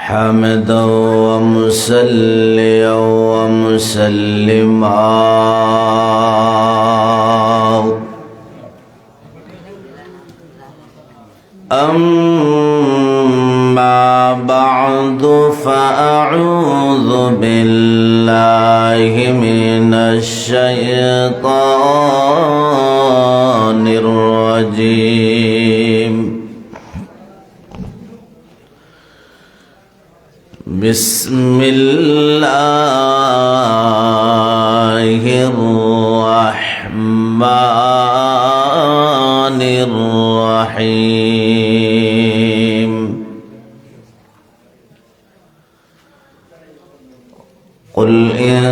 حمدا ومصليا ومسلما أما بعد فأعوذ بالله من الشيطان الرجيم بسم الله الرحمن الرحيم قل إن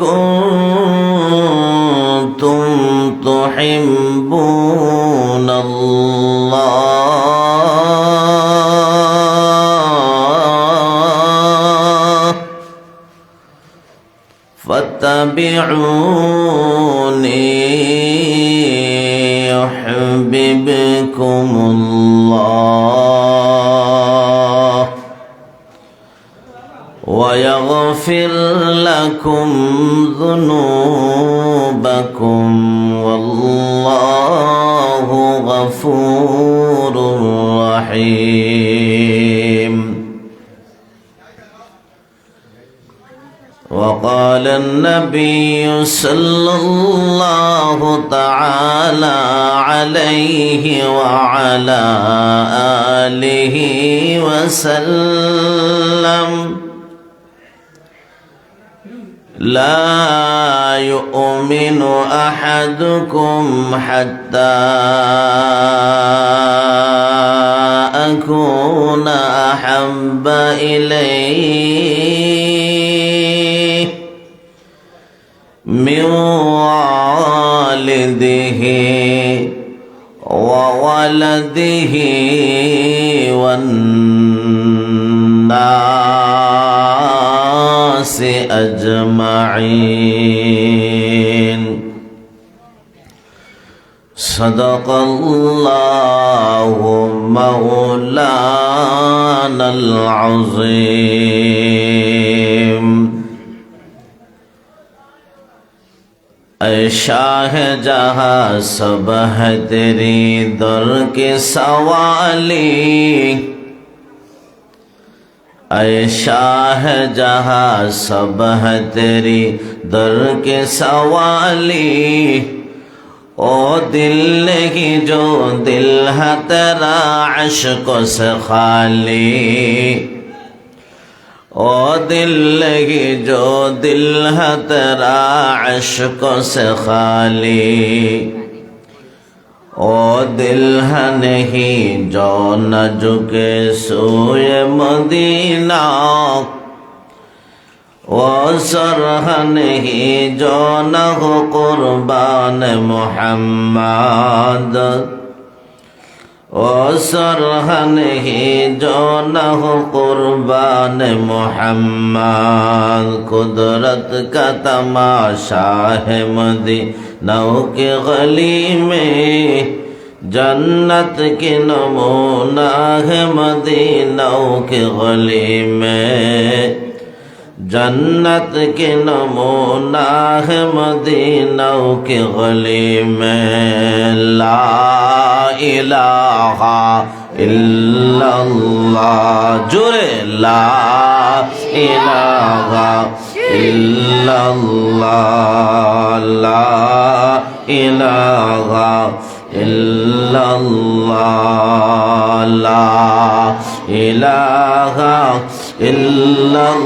كنتم تحبون الله فاتبعوني يحببكم الله ويغفر لكم ذنوبكم والله غفور رحيم. وقال النبي صلى الله تعالى عليه وعلى آله وسلم لا يؤمن أحدكم حتى أكون أحب إليه من والده وولده والناس أجمعين. صدق الله مولانا العظيم. ऐ शाह जहाँ सब है तेरी दर के सवाली, ऐ शाह जहाँ सब है तेरी दर के सवाली, ओ दिल नहीं जो दिल है तेरा इश्क़ से खाली, ओ दिल लगी जो दिल है तेरा इश्क़ से खाली, ओ दिल है नहीं जो न झुके सोए मदीना, वो सर है नहीं जो न हो कुर्बान मोहम्मद, ओ सर है नहीं जो न हो कुर्बान मोहम्मद। कुदरत का तमाशा है मदीना की गली में, जन्नत के नमूना है मदीना की गली में, जन्नत के नमूना है मदीना की गली में। ला इलाहा इल्लल्लाह, जोरे ला इलाहा इल्लल्लाह, ला इलाहा इल्लल्लाह, ला इलाहा इल्लल्लाह,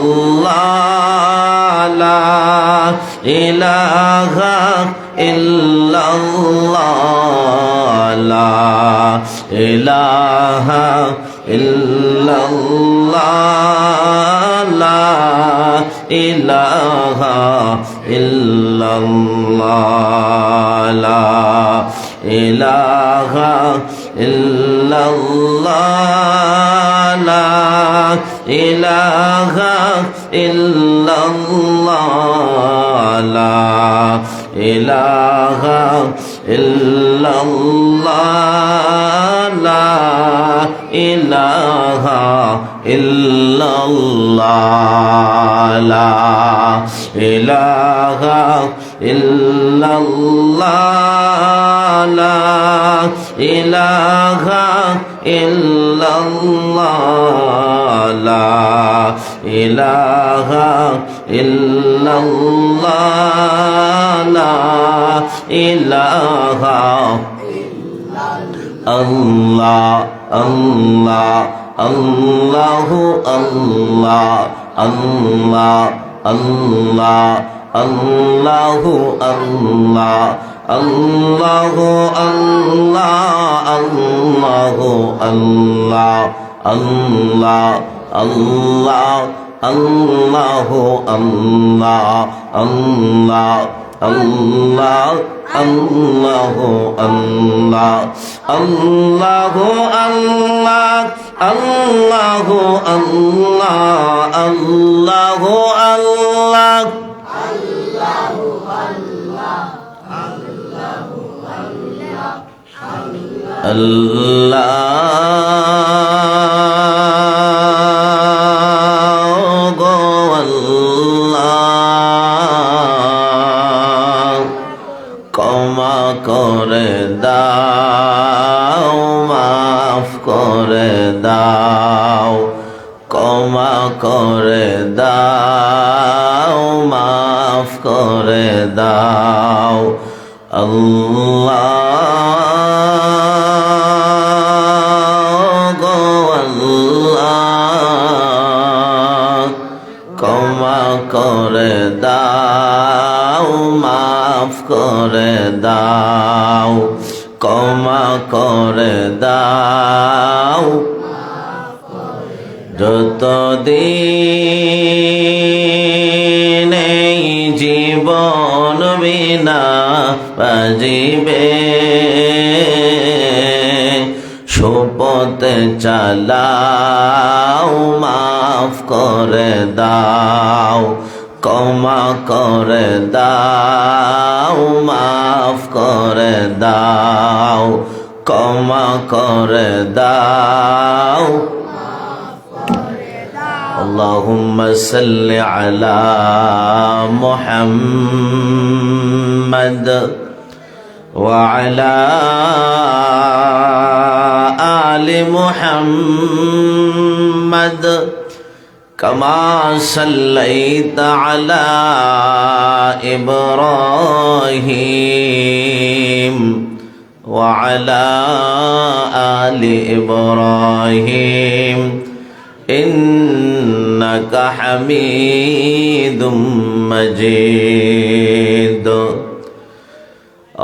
ला इलाहा इल्लल्लाह, ला इलाहा इल्लल्लाह, ला इलाहा इल्लल्लाह, ला इलाहा इल्लल्लाह, ला इलाहा इल्लल्लाह, ला इलाहा इल्लल्लाह, ला ইলাহা ইল্লাল্লাহ লা ইলাহা ইল্লাল্লাহ লা ইলাহা ইল্লাল্লাহ লা ইলাহা ইল্লাল্লাহ লা ইলাহা আল্লাহ আল্লাহ আল্লাহু আল্লাহ আল্লাহ আল্লাহ আল্লাহু আল্লাহ আল্লাহু আল্লাহ আল্লাহু আল্লাহ আল্লাহ আল্লাহ আল্লাহু আল্লাহ আল্লাহ আল্লাহ আল্লাহু আল্লাহ আল্লাহু আল্লাহ আল্লাহু আল্লাহ আল্লাহু আল্লাহ আল্লাহ গো আল্লাহ ক্ষমা করে দাও মাফ করে দাও ক্ষমা করে দাও মাফ করে দাও আল্লাহ গো আল্লাহ ক্ষমা করে দাও মাফ করে দাও ক্ষমা করে দাও যতদিন এই জীবন বিনা বাজিবে সুপথে চালাও মাফ করে দাও ক্ষমা করে দাও মাফ করে দাও ক্ষমা করে দাও اللهم صل على محمد وعلى آل محمد كما صليت على إبراهيم وعلى آل إبراهيم إنك حميد مجيد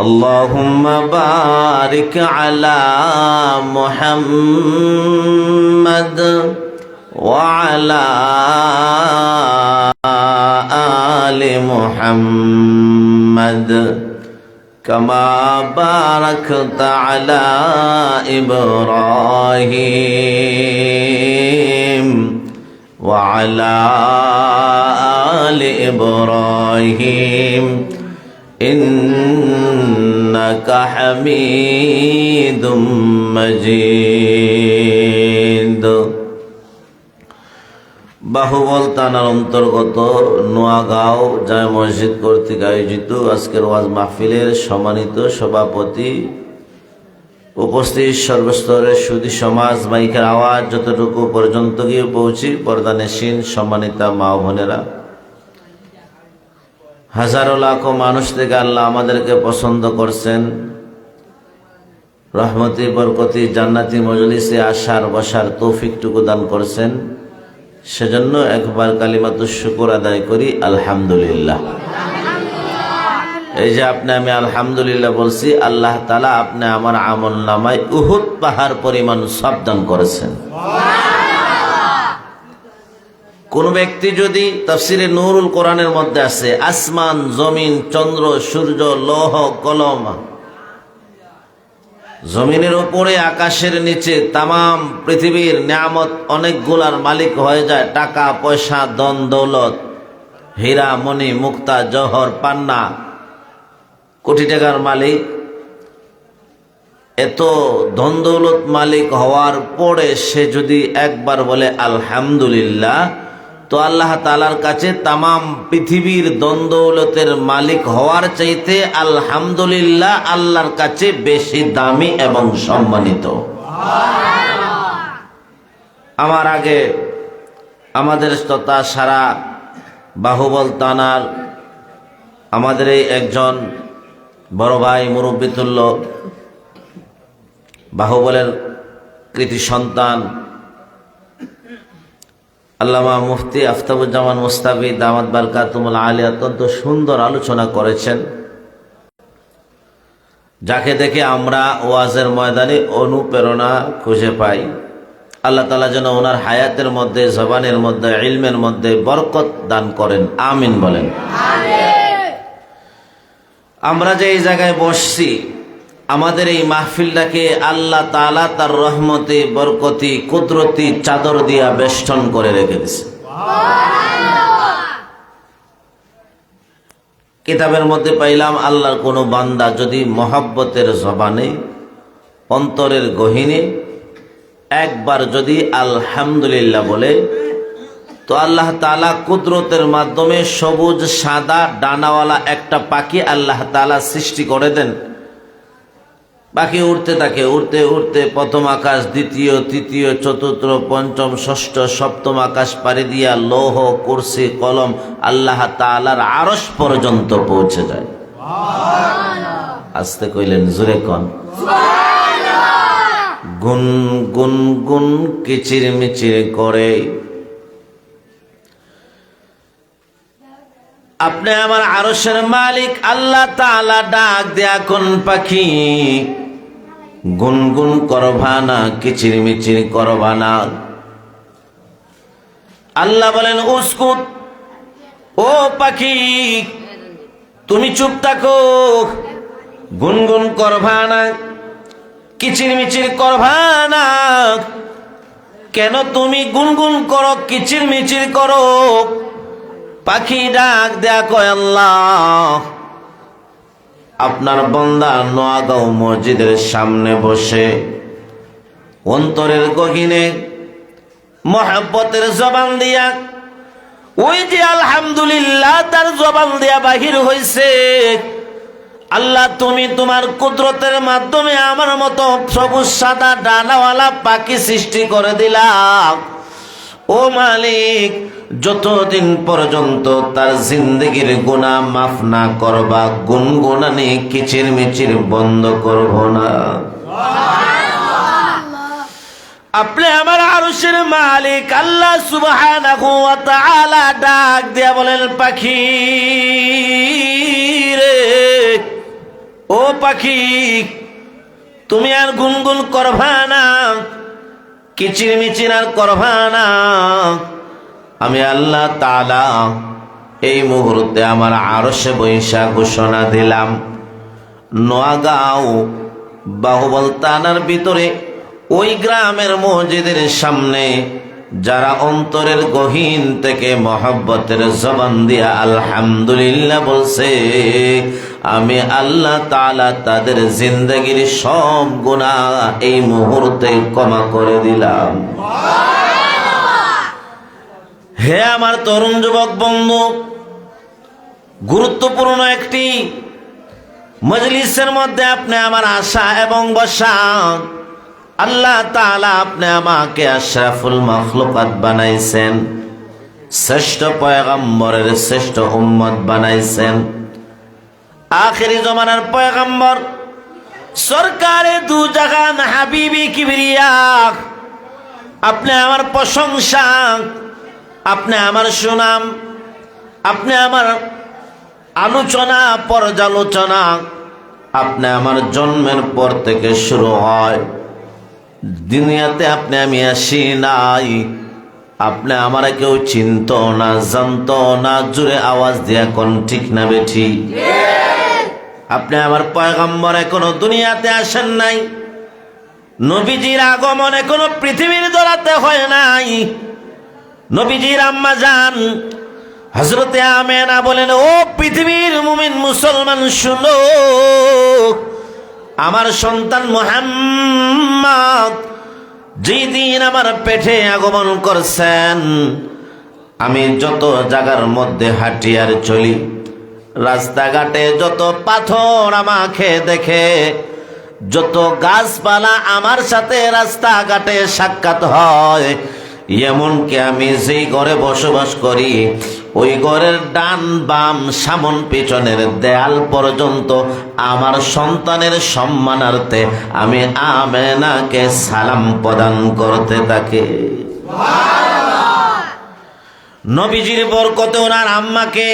اللهم بارك على محمد وعلى آل محمد كما باركت على إبراهيم وعلى آل إبراهيم إنك حميد مجيد বাহুবল থানার অন্তর্গত নোয়াগাঁও জামে মসজিদ কর্তৃক আয়োজিত আজকের ওয়াজ মাহফিলের সম্মানিত সভাপতি, উপস্থিত সর্বস্তরের সুধী সমাজ, মাইকের আওয়াজ যতটুকু পর্যন্ত গিয়ে পৌঁছি, পর্দানেশীন সম্মানিতা মা বোনেরা, হাজারো লাখো মানুষ থেকে আল্লাহ আমাদেরকে পছন্দ করছেন, রহমতি বরকতি জান্নাতি মজলিসে আসার বসার তৌফিকটুকু দান করছেন। সেজন্য একবার কালিমাতুশ শুকর আদায় করি, আলহামদুলিল্লাহ। এই যে আমি আলহামদুলিল্লাহ বলছি, আল্লাহ তাআলা আপনি আমার আমল নামায় উহুদ পাহাড় পরিমাণ সওয়াব দান করেছেন। কোন ব্যক্তি যদি তাফসিরে নূরুল কোরআনের মধ্যে আছে, আসমান জমিন চন্দ্র সূর্য লৌহ কলম, জমিনের উপরে আকাশের নিচে তামাম পৃথিবীর নিয়ামত অনেকগুলার মালিক হয়ে যায়, টাকা পয়সা ধন দৌলত, হীরা মণি মুক্তা জহর পান্না, কোটি টাকার মালিক। এত ধন দৌলত মালিক হওয়ার পরে সে যদি একবার বলে আলহামদুলিল্লাহ, তো আল্লাহ তাআলার কাছে তামাম পৃথিবীর ধন দৌলতের মালিক হওয়ার চাইতে আলহামদুলিল্লাহ আল্লাহর কাছে বেশি দামি এবং সম্মানিত। আমার আগে আমাদের তথা সারা বাহুবল থানার আমাদের এই একজন বড় ভাই মুরব্বিতুল্য, বাহুবলের কৃতি সন্তান আল্লামা মুফতি আফতাবুজ্জামান মুস্তাফি দামাত বারকাতুমুল আলিয়া অত্যন্ত সুন্দর আলোচনা করেছেন, যাকে দেখে আমরা ওয়াজের ময়দানে অনুপ্রেরণা খুঁজে পাই। আল্লাহ তাআলা যেন ওনার হায়াতের মধ্যে, জবানের মধ্যে, ইলমের মধ্যে বরকত দান করেন, আমিন বলেন। আমরা যে এই জায়গায় বসছি, আমাদের এই মাহফিলটাকে আল্লাহ তাআলা তার রহমতে, বরকতি, কুদরতি চাদর দিয়া বেষ্টন করে রেখে দিয়েছে। কিতাবের মধ্যে পাইলাম আল্লাহর কোনো বান্দা যদি মহব্বতের জবানে, অন্তরের গহীনে একবার যদি আলহামদুলিল্লাহ বলে, তো আল্লাহ তাআলা কুদরতের মাধ্যমে সবুজ সাদা ডানাওয়ালা একটা পাখি আল্লাহ তাআলা সৃষ্টি করে দেন। পাখি উড়তে থাকে, উড়তে উড়তে প্রথম আকাশ, দ্বিতীয়, তৃতীয়, চতুর্থ, পঞ্চম, ষষ্ঠ, সপ্তম আকাশ পাড়ি দিয়া লৌহ, কুরসি, কলম আল্লাহ তাআলার আরশ পর্যন্ত পৌঁছে যায়। আস্তে কইলেন, জোরে কন। গুন গুন গুন কিচির মিচির করে আপনি আমার আরশের মালিক আল্লাহ তাআলা ডাক দেয়া কোন পাখি, গুনগুন করবানা, কিচির মিচির করবানা। আল্লাহ বলেন, উসকুত, ও পাখি তুমি চুপ থাকো, গুনগুন করবানা, কিচির মিচির করবানা। কেন তুমি গুনগুন করো, কিচির মিচির করো? পাখি ডাক দেয়া কয়, আল্লাহ আপনার বান্দা নোয়াগাঁও মসজিদের সামনে বসে অন্তরের গহীনে মহব্বতের জবান দিয়া ওই যে আলহামদুলিল্লাহ তার জবান দিয়া বাহির হইছে। আল্লাহ তুমি তোমার কুদরতের মাধ্যমে আমার মতো সবুজ সাদা ডানাওয়ালা পাখি সৃষ্টি করে দিলা। ও মালিক, যতদিন পর্যন্ত তার জিন্দগির গুনাহ মাফ না করবা, গুনগুনানি কিচির মিচির বন্ধ করব না। আপনি আমার আরশের মালিক আল্লাহ সুবহানাহু ওয়া তাআলা ডাক দিয়া বলেন, পাখি রে, ও পাখি তুমি আর গুনগুন করবা না, কিচির মিচির আর করবা না। আমি আল্লাহ তাআলা এই মুহূর্তে আমার আরশে বৈশা ঘোষণা দিলাম, নোয়াগাঁও বাহুবল থানার ভিতরে ওই গ্রামের মসজিদের সামনে যারা অন্তরের গহীন থেকে মহব্বতের জবান দিয়া আলহামদুলিল্লাহ বলছে, আমি আল্লাহ তাআলা তাদের জিন্দগির সব গুনাহ এই মুহূর্তে ক্ষমা করে দিলাম। হে আমার তরুণ যুবক বন্ধু, গুরুত্বপূর্ণ একটি মজলিসের মধ্যে আপনি আমার আসা এবং বসা, আল্লাহ তাআলা আপনি আমাকে আশরাফুল মাখলুকাত বানাইছেন, শ্রেষ্ঠ পয়গম্বরের শ্রেষ্ঠ উম্মত বানাইছেন, আখিরি জমানার পয়গম্বর সরকারে দু জাহান হাবিবি কিবরিয়া। আপনি আমার প্রশংসা, আপনি আমার সুনাম, আপনি আমার আলোচনা পর্যালোচনা আপনি আমার জন্মের পর থেকে শুরু হয়। দুনিয়াতে আপনি আমি আসি নাই, আপনি আমারে কেউ চিনত না, জানত না। জোরে আওয়াজ দিয়া কোন ঠিক না বেঠি? আপনি আমার পয়গম্বর এখনো দুনিয়াতে আসেন নাই, নবীজির আগমন এখনো পৃথিবীর দরাতে হয় নাই। নবীজির আম্মা জান হযরতে আমেনা বলেন, ও পৃথিবীর মুমিন মুসলমান শুনো, আমার সন্তান মুহাম্মদ যেদিন আমার পেটে আগমন করছেন, আমি যত জায়গার মধ্যে হাঁটি আর চলি, রাস্তাঘাটে যত পাথর আমাকে দেখে, যত গাছপালা আমার সাথে রাস্তাঘাটে সাক্ষাৎ হয়, এমনকি আমি যেই ঘরে বসবাস করি ওই ঘরের ডান বাম সামন পিছনের দেয়াল পর্যন্ত আমার সন্তানের সম্মানার্থে আমি আমেনাকে সালাম প্রদান করতে থাকি। নবীজির বরকতে ওনার আম্মাকে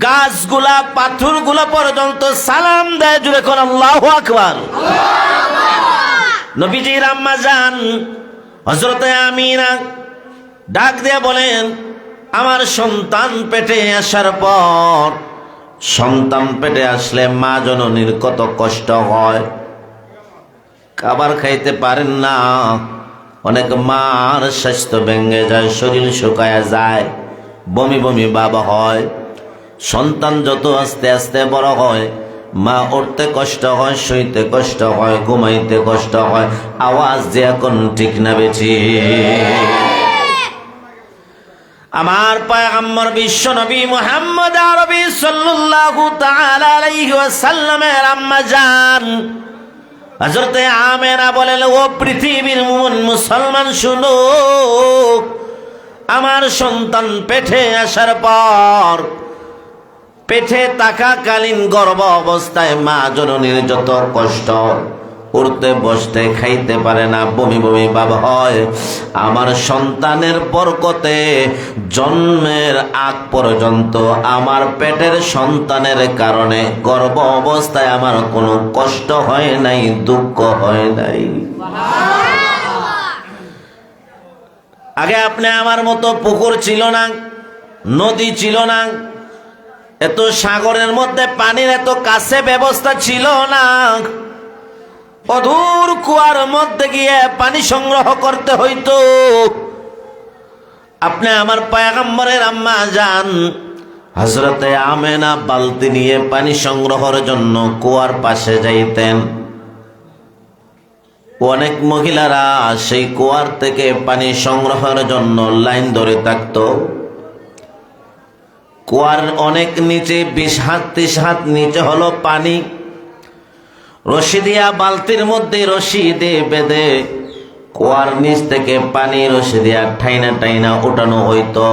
গাছগুলা পাথরগুলা পর্যন্ত সালাম দেয়। জুড়ে কোন আল্লাহু আকবার। নবীজির আম্মা জান হযরতে আমিনা ডাক দিয়ে বলেন, আমার সন্তান পেটে আসার পর, সন্তান পেটে আসলে মা জননীর কত কষ্ট হয়, খাবার খাইতে পারেন না। অনেক মার স্বাস্থ্য ভেঙে যায়, শরীর শুকায় যায়, বমি বমি ভাব হয়। সন্তান যত আস্তে আস্তে বড় হয়, মা উঠতে কষ্ট হয়, শুইতে কষ্ট হয়, ঘুমাইতে কষ্ট হয়। আওয়াজ যে এখন ঠিক না বেঠি? আমার পয়গম্বর বিশ্ব নবী মুহাম্মদ আরবি সাল্লাল্লাহু তাআলা আলাইহি ওয়াসাল্লামের আম্মা জান হযরতে আমেনা বলেন, ও পৃথিবীর মুসলমান শুনো, আমার সন্তান পেটে আসার পর, পেটে থাকাকালীন গর্ভ অবস্থায় মা জননীর যত কষ্ট, উঠতে বসতে খাইতে পারে না, বমি বমি ভাব হয়। আমার সন্তানের বরকতে জন্মের আগ পর্যন্ত আমার পেটের সন্তানের কারণে গর্ভ অবস্থায় আমার কোনো কষ্ট হয় নাই, দুঃখ হয় নাই। আগে আপনি আমার মতো পুকুর ছিল না, নদী ছিল না, এত সাগরের মধ্যে পানির এত কাছে ব্যবস্থা ছিল না। অদূর কুয়ার মধ্যে গিয়ে পানি সংগ্রহ করতে হইতো। আপনি আমার পয়গম্বরের আম্মা জান হযরতে আমেনা বালতি নিয়ে পানি সংগ্রহের জন্য কুয়ার পাশে যাইতেন। অনেক মহিলারা সেই কুয়ার থেকে পানি সংগ্রহের জন্য লাইন ধরে থাকতো। কুয়ার অনেক নিচে 20 হাত 30 হাত নিচে হলো পানি। রশি দিয়া বালতির মধ্যে রশি দিয়ে বেঁধে কুয়ার নিচ থেকে পানি রশি দিয়া ঠাইনা ঠাইনা উঠানো হইতো।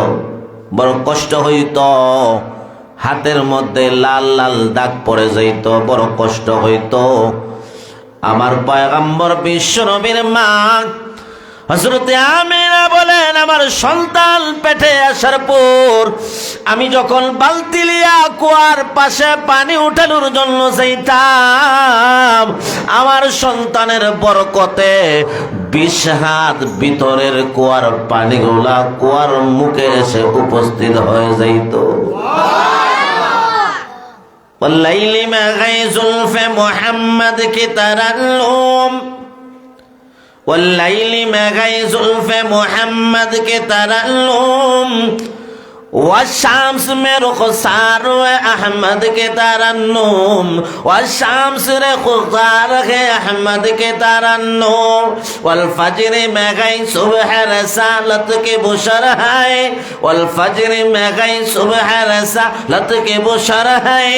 বড় কষ্ট হইতো, হাতের মধ্যে লাল লাল দাগ পড়ে যাইত, বড় কষ্ট হইতো। আমার পয়গম্বর বিশ্ব নবীর মা হযরতে আমিনা বলেন, আমার সন্তান পেটে আসার পর আমি যখন বালতি লিয়া কুয়ার পাশে পানি উঠানোর জন্য যাইতাম, আমার সন্তানের বরকতে 20 হাত ভিতরের কুয়ার পানিগুলা কুয়ার মুখে এসে উপস্থিত হয়ে যাইত। والليل ما غيظ في محمد की तरन्नुम, والليل ما غيظ في محمد की तरन्नुम, والشمس में रुखसार अहमद के तरन्नुम, والشمس में रुखसार है अहमद के तरन्नुम, والفجر में गई सुबह रसालत के बुशर है, والفجر में गई सुबह रसालत के बुशर है,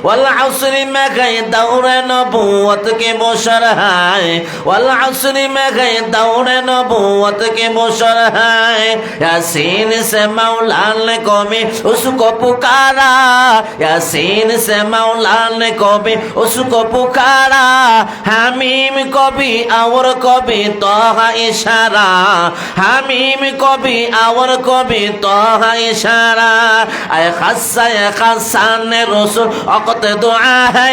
والعصر में गई दौर नबूवत के बुशर है, والعصر में गई दौर नबूवत के बुशर है। यासीन से मौला ने को भी उसको पुकारा, यासीन से मौला ने को भी उसको पुकारा, हमीम को भी और को भी तोहा इशारा, हमीम को भी और को भी तोहा इशारा। ऐ खस्सान रसूल वक़्त दुआ है,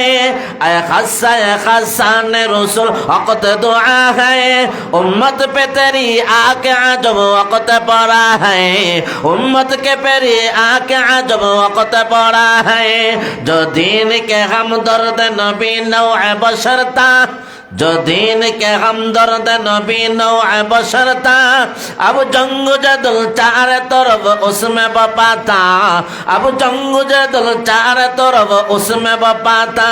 ऐ खस्सान रसूल वक़्त दुआ है, उम्मत पे तेरी आके अजब वक़्त पड़ा है, उम्मत के पेरी आके अजब वक़्त पड़ा है। जो दीन के हम दर्द नबी नौ बशर था, जो दीन के हमदर्द नबी नौए बशर था, अब जंग जदल चार तरफ उसमें बपा था, अब जंग जदल चार तरफ उसमें बपा था।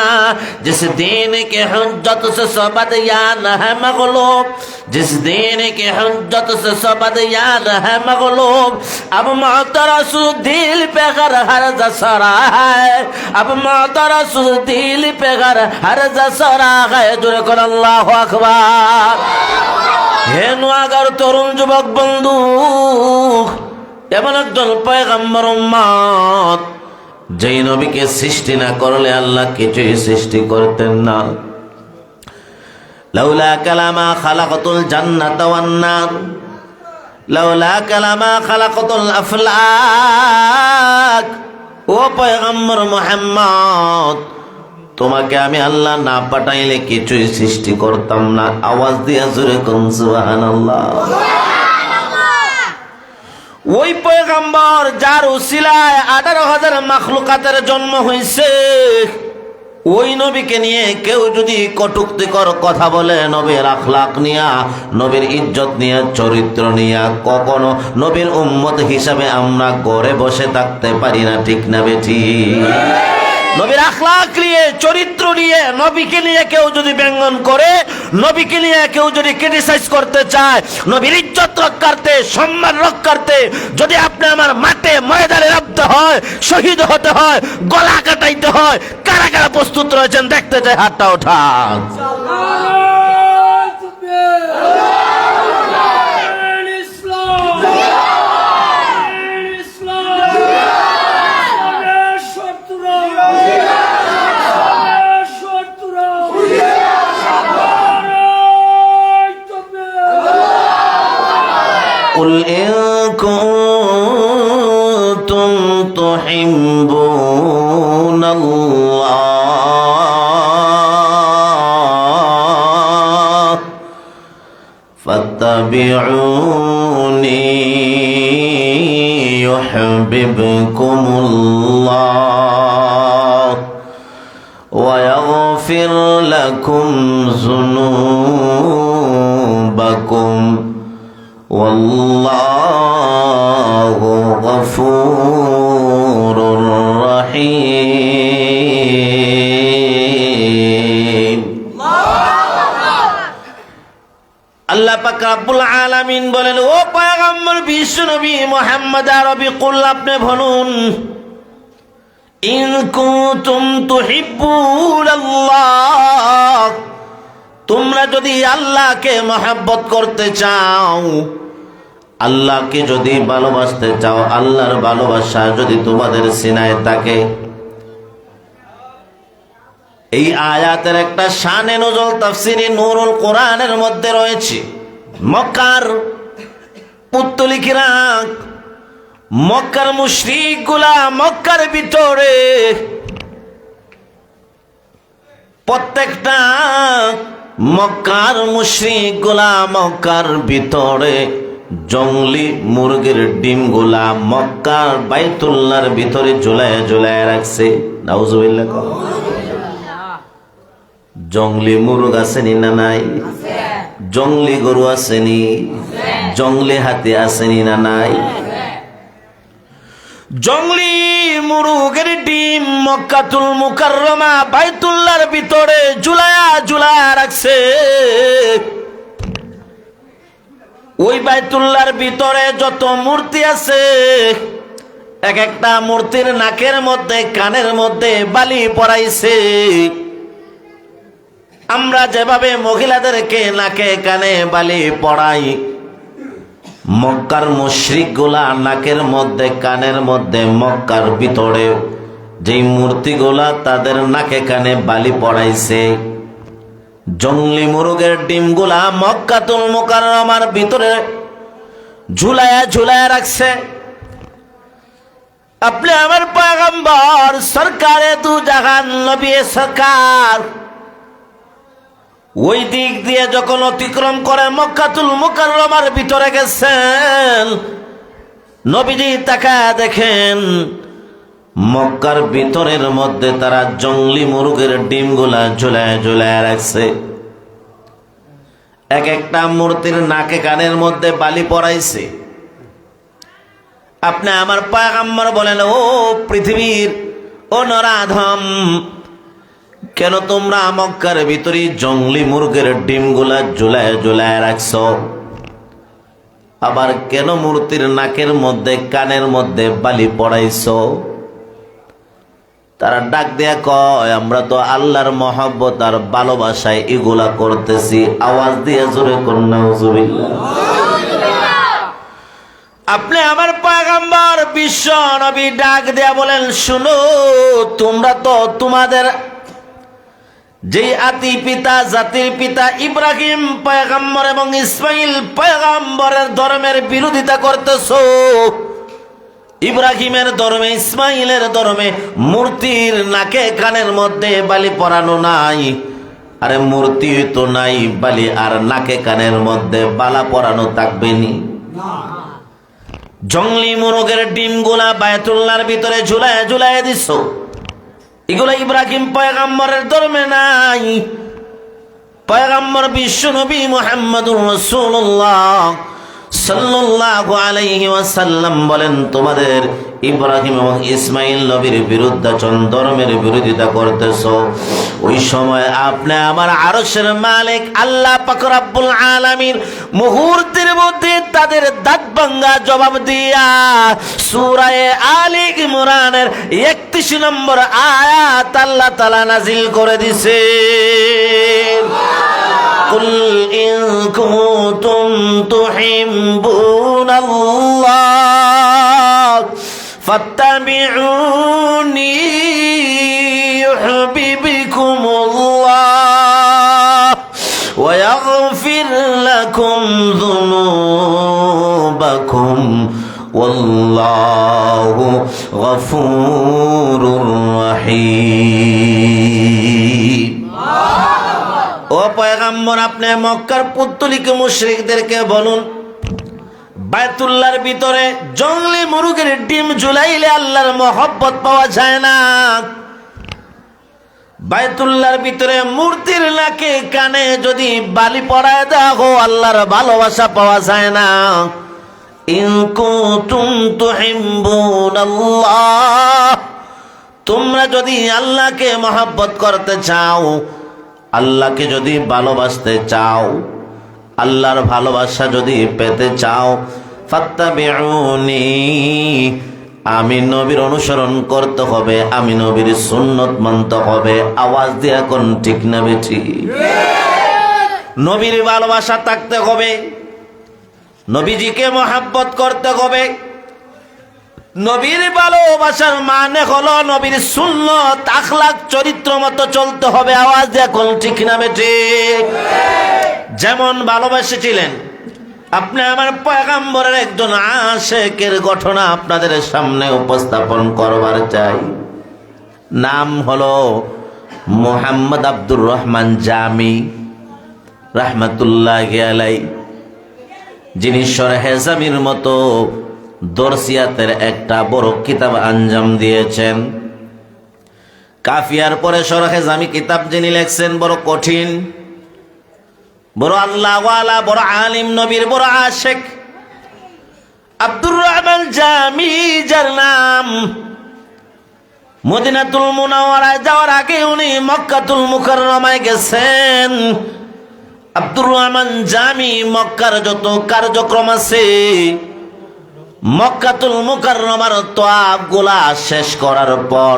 जिस दीन के हुज्जत से सबद याद है मगलूब, जिस दीन के हुज्जत से सबद याद है मगलूब, अब मोहतरसु दिल पे घर हर दसरा है, अब मोहतरसु दिल पे घर हर दसरा है। जुरे कर আল্লাহু আকবার। হে নোয়াগার তরুণ যুবক বন্ধু, এমন একজন পয়গম্বর উম্মত যেই নবীকে সৃষ্টি না করলে আল্লাহ কিছুই সৃষ্টি করতেন না। লাউলা কালামা খালাকাতুল জান্নাতা ওয়ান নার, লাউলা কালামা খালাকাতুল আফলাক। ও পয়গম্বর মুহাম্মদ, তোমাকে আমি আল্লাহ না পাঠাইলে কিছুই সৃষ্টি করতাম না। আওয়াজ দিয়া জোরে কোন সুবহানাল্লাহ। ওই পয়গম্বর যার উসিলায় 18,000 মাখলুকাতের জন্ম হয়েছে, ওই নবীকে নিয়ে কেউ যদি কটুক্তিকর কথা বলে, নবীর আখলাক নিয়া, নবীর ইজ্জত নিয়া, চরিত্র নিয়া, কখনো নবীর উম্মত হিসাবে আমরা ঘরে বসে থাকতে পারি না। ঠিক না বেঠি? নবীর আখলাক নিয়ে, চরিত্র নিয়ে, নবীকে নিয়ে কেউ যদি ব্যঙ্গন করে, নবীকে নিয়ে কেউ যদি ক্রিটিসাইজ করতে চায়, নবীর ইজ্জত রক্ষার্থে, সম্মান রক্ষার্থে যদি আপনি আমার মাঠে ময়দানে নামতে হয়, শহীদ হতে হয়, গলা কাটাইতে হয়, কারা কারা প্রস্তুত রয়েছেন দেখতে চাই, হাতটা ওঠান। قل إن كنتم تحبون الله فاتبعوني يحببكم الله ويغفر لكم ذنوبكم والله غفور رحيم। আল্লাহ পাক রব্বুল আলামিন বলেন, ও পয়গম্বর বিশ্ব নবী মুহাম্মদ আরবি কুল, আপনি বলুন, ইন কুনতুম তুহিব্বুনাল্লাহ, তোমরা যদি আল্লাহকে মহব্বত করতে চাও, আল্লাহকে যদি ভালোবাসতে চাও, আল্লাহর ভালোবাসা যদি তোমাদের সিনায় থাকে। এই আয়াতের একটা শানে নজল তাফসিরে নূরুল কোরআনের মধ্যে রয়েছে। মক্কার পুত্তলিকেরা, মক্কার মুশরিকগুলা মক্কার ভিতরে প্রত্যেকটা মক্কার মুশরিকগুলা মক্কার ভিতরে জঙ্গলি মুরগির ডিমগুলা মক্কার বাইতুল্লাহর ভিতরে ঝুলায় ঝুলায় রাখছে। নাউজুবিল্লাহ। জঙ্গলি মুরগ আসেনি না নাই? জঙ্গলি গরু আসেনি? জঙ্গলি হাতি আসেনি না নাই? জঙ্গলি মুরগের ডিম মক্কাতুল মুকাররমা বাইতুল্লাহর ভিতরে ঝুলায়া ঝুলায়া রাখছে। ওই বাইতুল্লাহর ভিতরে যত মূর্তি আছে, এক একটা মূর্তির নাকের মধ্যে কানের মধ্যে বালি পরাইছে। আমরা যেভাবে মহিলাদেরকে নাকে কানে বালি পরাই, মক্কার মুশরিকগুলা নাকের মধ্যে কানের মধ্যে মক্কার ভিতরে যেই মূর্তিগুলা তাদের নাকে কানে বালি পড়াইছে, জঙ্গলি মুরগের ডিমগুলা মক্কাতুল মুকাররমার ভিতরে ঝুলায়া ঝুলায়া রাখছে। আপনি আমার পয়গম্বর সরকারে দু জাহান নবী সরকার ওই দিক দিয়ে যখন অতিক্রম করে মক্কাতুল মুকাররমার ভিতরে গেছেন, নবীজি তাকায় দেখেন মক্কার ভিতরের মধ্যে তারা জঙ্গলি মুরগের ডিমগুলা ঝুলায় ঝুলায় রাখছে। এক একটা মূর্তির নাকে কানের মধ্যে বালি পরাইছে। আপনি আমার পয়গম্বর বলেন, ও পৃথিবীর ও নরাধম, কেন তোমরা মক্কার ভিতরে জঙ্গলি মুরগের ডিমগুলা ঝুলায় ঝুলায় রাখছ? আবার কেন মূর্তির নাকের মধ্যে কানের মধ্যে বালি পড়াইছ? তারা ডাক দেয়া কয়, আমরা তো আল্লাহর মহব্বত আর ভালোবাসায় এগুলা করতেছি। আওয়াজ দিয়ে জোরে কোন নাউজুবিল্লাহ। আপনি আমার পয়গম্বর বিশ্ব নবী ডাক দেয়া বলেন, শুনো, তোমরা তো তোমাদের যে আতি পিতা জাতির পিতা ইব্রাহিম পয়গম্বর এবং ইসমাইল পয়গম্বরের ধর্মের বিরোধিতা করতেছো। ইব্রাহিমের ধর্মে ইসমাইলের ধর্মে মূর্তির নাকে কানের মধ্যে বালি পরানো নাই। আরে মূর্তি তো নাই, বালি আর নাকে কানের মধ্যে বালা পরানো থাকবে নি? জঙ্গলি মুরগের ডিমগুলা বায়তুল্লাহর ভিতরে ঝুলায় ঝুলায় দিছ, এগুলো ইব্রাহিম পয়গম্বরের ধর্মে নাই। পয়গম্বর বিশ্ব নবী মুহাম্মদুর রাসূলুল্লাহ সাল্লাল্লাহু আলাইহি ওয়াসাল্লাম বলেন, তোমাদের ইব্রাহিম এবং ইসমাইল নবীর বিরুদ্ধাচরণ ধর্মের বিরোধিতা করতেছো। ওই সময় আপনি আমার আরশের মালিক আল্লাহ পাক রব্বুল আলামিন মুহূর্তের মধ্যে তাদের দাঁত ভাঙ্গা জবাব দিয়া সূরা আলে ইমরানের 31 নম্বর আয়াত আল্লাহ তাআলা নাজিল করে দিছে। কুল ইন কুনতুম তুহিব্বুনাল্লাহ ফাত্তাবিউনি ইউহিব্বুকুমুল্লাহ ওয়া ইয়াগফির লাকুম যুনুবাকুম ওয়াল্লাহু গফুরুর রহিম। ও পয়গম্বর, আপনি মক্কার পুত্তলিক মুশরিকদেরকে বলুন, বায়তুল্লাহর ভিতরে জঙ্গলি মুরগের ডিম ঝুলাইলে আল্লাহর মহব্বত পাওয়া যায় না। বায়তুল্লাহর ভিতরে মূর্তির নাকে কানে যদি বালি পরায় দাও, আল্লাহর ভালোবাসা পাওয়া যায় না। ইন কুনতুম তুহিব্বুনাল্লাহ, তোমরা যদি আল্লাহকে মহব্বত করতে চাও, আল্লাহকে যদি ভালোবাসতে চাও, আল্লাহর ভালোবাসা যদি পেতে চাও, ফাত্তাবিউনি, আমি নবীর অনুসরণ করতে হবে, আমি নবীর সুন্নত মানতে হবে। আওয়াজ দিয়া কোন ঠিক না বেঠি? নবীর ভালোবাসা থাকতে হবে, নবীজিকে মহব্বত করতে হবে। নবীর ভালোবাসার মানে হলো নবীর সুন্নত আখলাক চরিত্র মতো চলতে হবে। আওয়াজ দিয়া কোন ঠিক না বেঠি? যেমন ভালোবাসেছিলেন আপনি আমার পয়গম্বরের একজন আশেকের ঘটনা আপনাদের সামনে উপস্থাপন করবার চাই। নাম হলো মুহাম্মদ আব্দুর রহমান জামি রাহমাতুল্লাহি আলাইহি, যিনি শরহে জামির মতো দরসিয়াতের একটা বড় কিতাব আঞ্জাম দিয়েছেন। কাফিয়ার পরে শরহে জামি কিতাব যিনি লেখছেন, বড় কঠিন, বড় আল্লাহওয়ালা, বড় আলিম, নবীর বড় আশেক আব্দুর রহমান জামি, যার নাম মদিনাতুল মুনাওয়ারায় যাওয়ার আগে উনি মক্কাতুল মুকাররমায় গেছেন। আব্দুর রহমান জামি মক্কার যত কার্যক্রম আছে, মক্কাতুল মুকাররমার তওয়াফ গুলা শেষ করার পর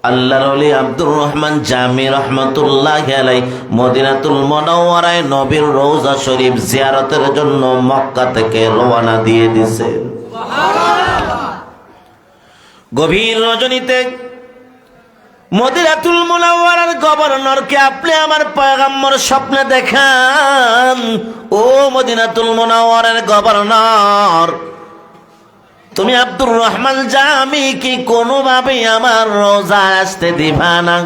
আল্লাহর ওলি আব্দুর রহমান জামি রাহমাতুল্লাহি আলাইহি মদিনাতুল মুনাওয়ারায় নবীর রওজা শরীফ জিয়ারতের জন্য মক্কা থেকে রওনা দিয়ে দিয়েছেন। সুবহানাল্লাহ। গভীর রজনীতে মদিনাতুল মুনাওয়ারার গভর্নরকে আপনি আমার পয়গম্বর স্বপ্নে দেখান, ও মদিনাতুল মুনাওয়ারার গভর্নর, তুমি আব্দুর রহমান জামি কি কোনোভাবে আমার রোজায় আসতে দিবা না?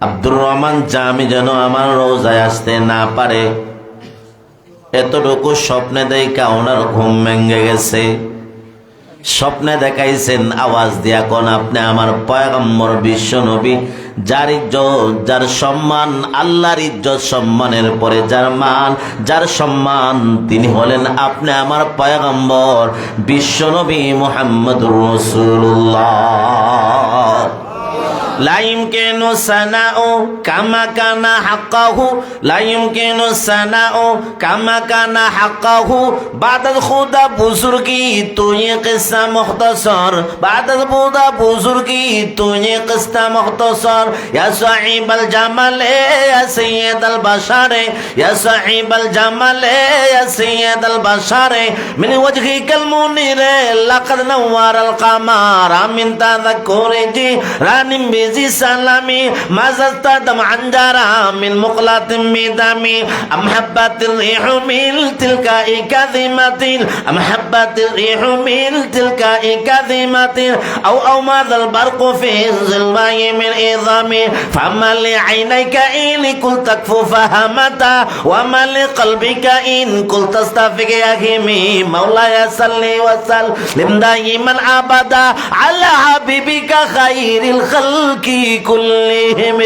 আব্দুর রহমান জামি যেন আমার রোজায় আসতে না পারে, এতটুকু স্বপ্নে দেখা ওনার ঘুম ভেঙে গেছে। স্বপ্নে দেখাইছেন, আওয়াজ দিয়া কোন আপনি আমার পয়গম্বর বিশ্ব নবী যার ইজ্জত যার সম্মান, আল্লাহর ইজ্জত সম্মানের পরে যার মান যার সম্মান, তিনি হলেন আপনি আমার পয়গম্বর বিশ্বনবী মুহাম্মদুর রাসূলুল্লাহ। لا يمكن ثناء كما كان حقه، لا يمكن ثناء كما كان حقه، بعد الخدا بزرگی تو یہ قصہ مختصر، بعد الخدا بزرگی تو یہ قصہ مختصر، یا صاحب الجمال یا سید البشر، یا صاحب الجمال یا سید البشر، من وجهك المنير لقد نور القمر، من تذكر جيران بزي سلامي ما زلت دمعا جرى من مقلة بدمي، أم حبت الريح من تلقاء كظيمة، أم حبت الريح من تلقاء كظيمة، أو ماذا البرق في الظلماء من عظامي، فما لعينيك إن قلت تكفو فهمتا، وما لقلبك إن قلت استفق يهمي، مولاي صل وسلم دائما أبدا على حبيبك خير الخلق كلهم।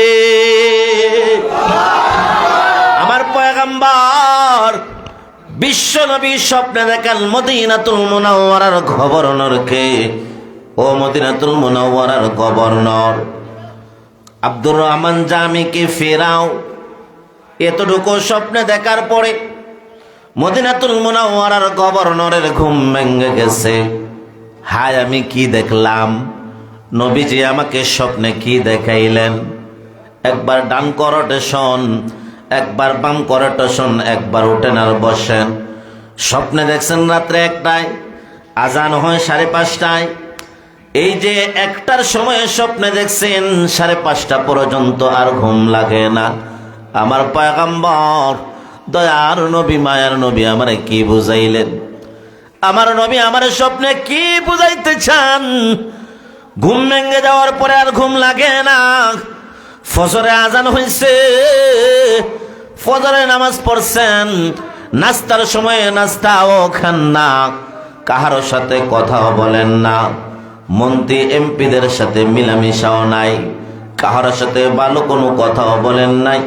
আমার পয়গম্বর বিশ্বনবী স্বপ্নে দেখেন মদিনাতুল মুনাওয়ারার গভর্নরকে। ও মদিনাতুল মুনাওয়ারার গভর্নর আব্দুর রহমান জামিকে ফেরাও। এতটুকু স্বপ্নে দেখার পরে মদিনাতুল মুনাওয়ারার গভর্নরের ঘুম ভেঙে গেছে। হায় আমি কি দেখলাম, নবীজি আমাকে স্বপ্নে কি দেখাইলেন। একবার ডান করটে শোন, একবার বাম করটে শোন, একবার উঠেন আর বসেন। স্বপ্নে দেখছেন রাত্রে 1টায়, আজান হয় 5:30টায়। এই যে 1টার সময় স্বপ্নে দেখছেন 5:30 পর্যন্ত আর ঘুম লাগে না। আমার পয়গম্বর দয়ার নবী মায়ার নবী আমারে কি বুঝাইলেন? আমার নবী আমার স্বপ্নে কি বুঝাইতে চান? ঘুম ভেঙে যাওয়ার পরে আর ঘুম লাগে না। ফজরে আজান হয়েছে, ফজরে নামাজ পড়ছেন, নাস্তার সময়ে নাস্তাও খান না, কাহারো সাথে কথাও বলেন না, মন্ত্রী এমপিদের সাথে মিলামিশাও নাই, কাহার সাথে ভালো কোনো কথাও বলেন নাই।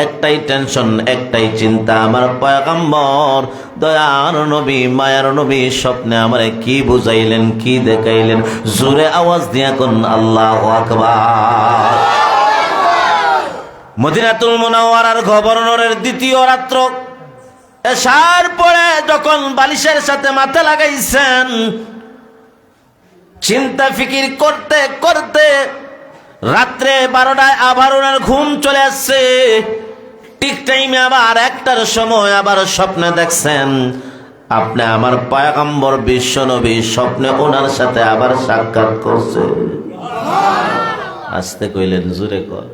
একটাই টেনশন, একটাই চিন্তা, আমার পয়গম্বর দয়ার নবী মায়ার নবী স্বপ্নে আমারে কি বুঝাইলেন, কি দেখাইলেন? জোরে আওয়াজ দিয়া কোন আল্লাহু আকবার। মদিনাতুল মুনাওয়ারার গভর্নরের দ্বিতীয় রাত্র, এশার পরে যখন বালিশের সাথে মাথা লাগাইছেন, চিন্তা ফিকির করতে করতে রাত্রে 12টায় আবার ওনার ঘুম চলে আসছে। ঠিক টাইমে আবার 1টার সময় আবার স্বপ্নে দেখছেন আপনি আমার পয়গম্বর বিশ্বনবী স্বপ্নে ওনার সাথে আবার সাক্ষাৎ করছে। আস্তে কইলেন, জোরে কর।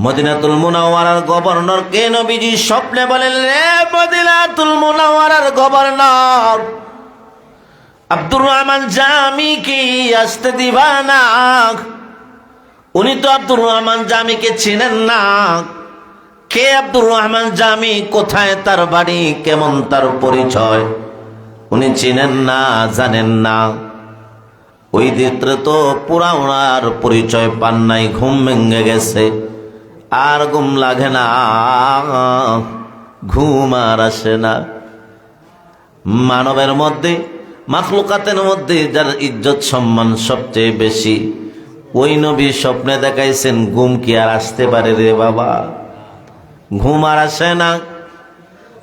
মদিনাতুল মুনাওয়ারার গভর্নর কে নবীজি স্বপ্নে বলেন, রে মদিনাতুল মুনাওয়ারার গভর্নর আব্দুর রহমান জামি কি আসতে দিবা না? উনি তো আব্দুর রহমান জামিকে চিনেন না। কে আব্দুর রহমান জামি, কোথায় তার বাড়ি, কেমন তার পরিচয় উনি চিনেন না, জানেন না। ওই দিত্রে তো পুরা ওনার পরিচয় পান নাই। ঘুম ভেঙে গেছে, আর ঘুম লাগে না, ঘুম আর আসে না। মানবের মধ্যে, মাখলুকাতের মধ্যে যার ইজ্জত সম্মান সবচেয়ে বেশি, ওই নবী স্বপ্নে দেখাইছেন। ঘুম কি আর আসতে পারে রে বাবা? ঘুম আর আসে না।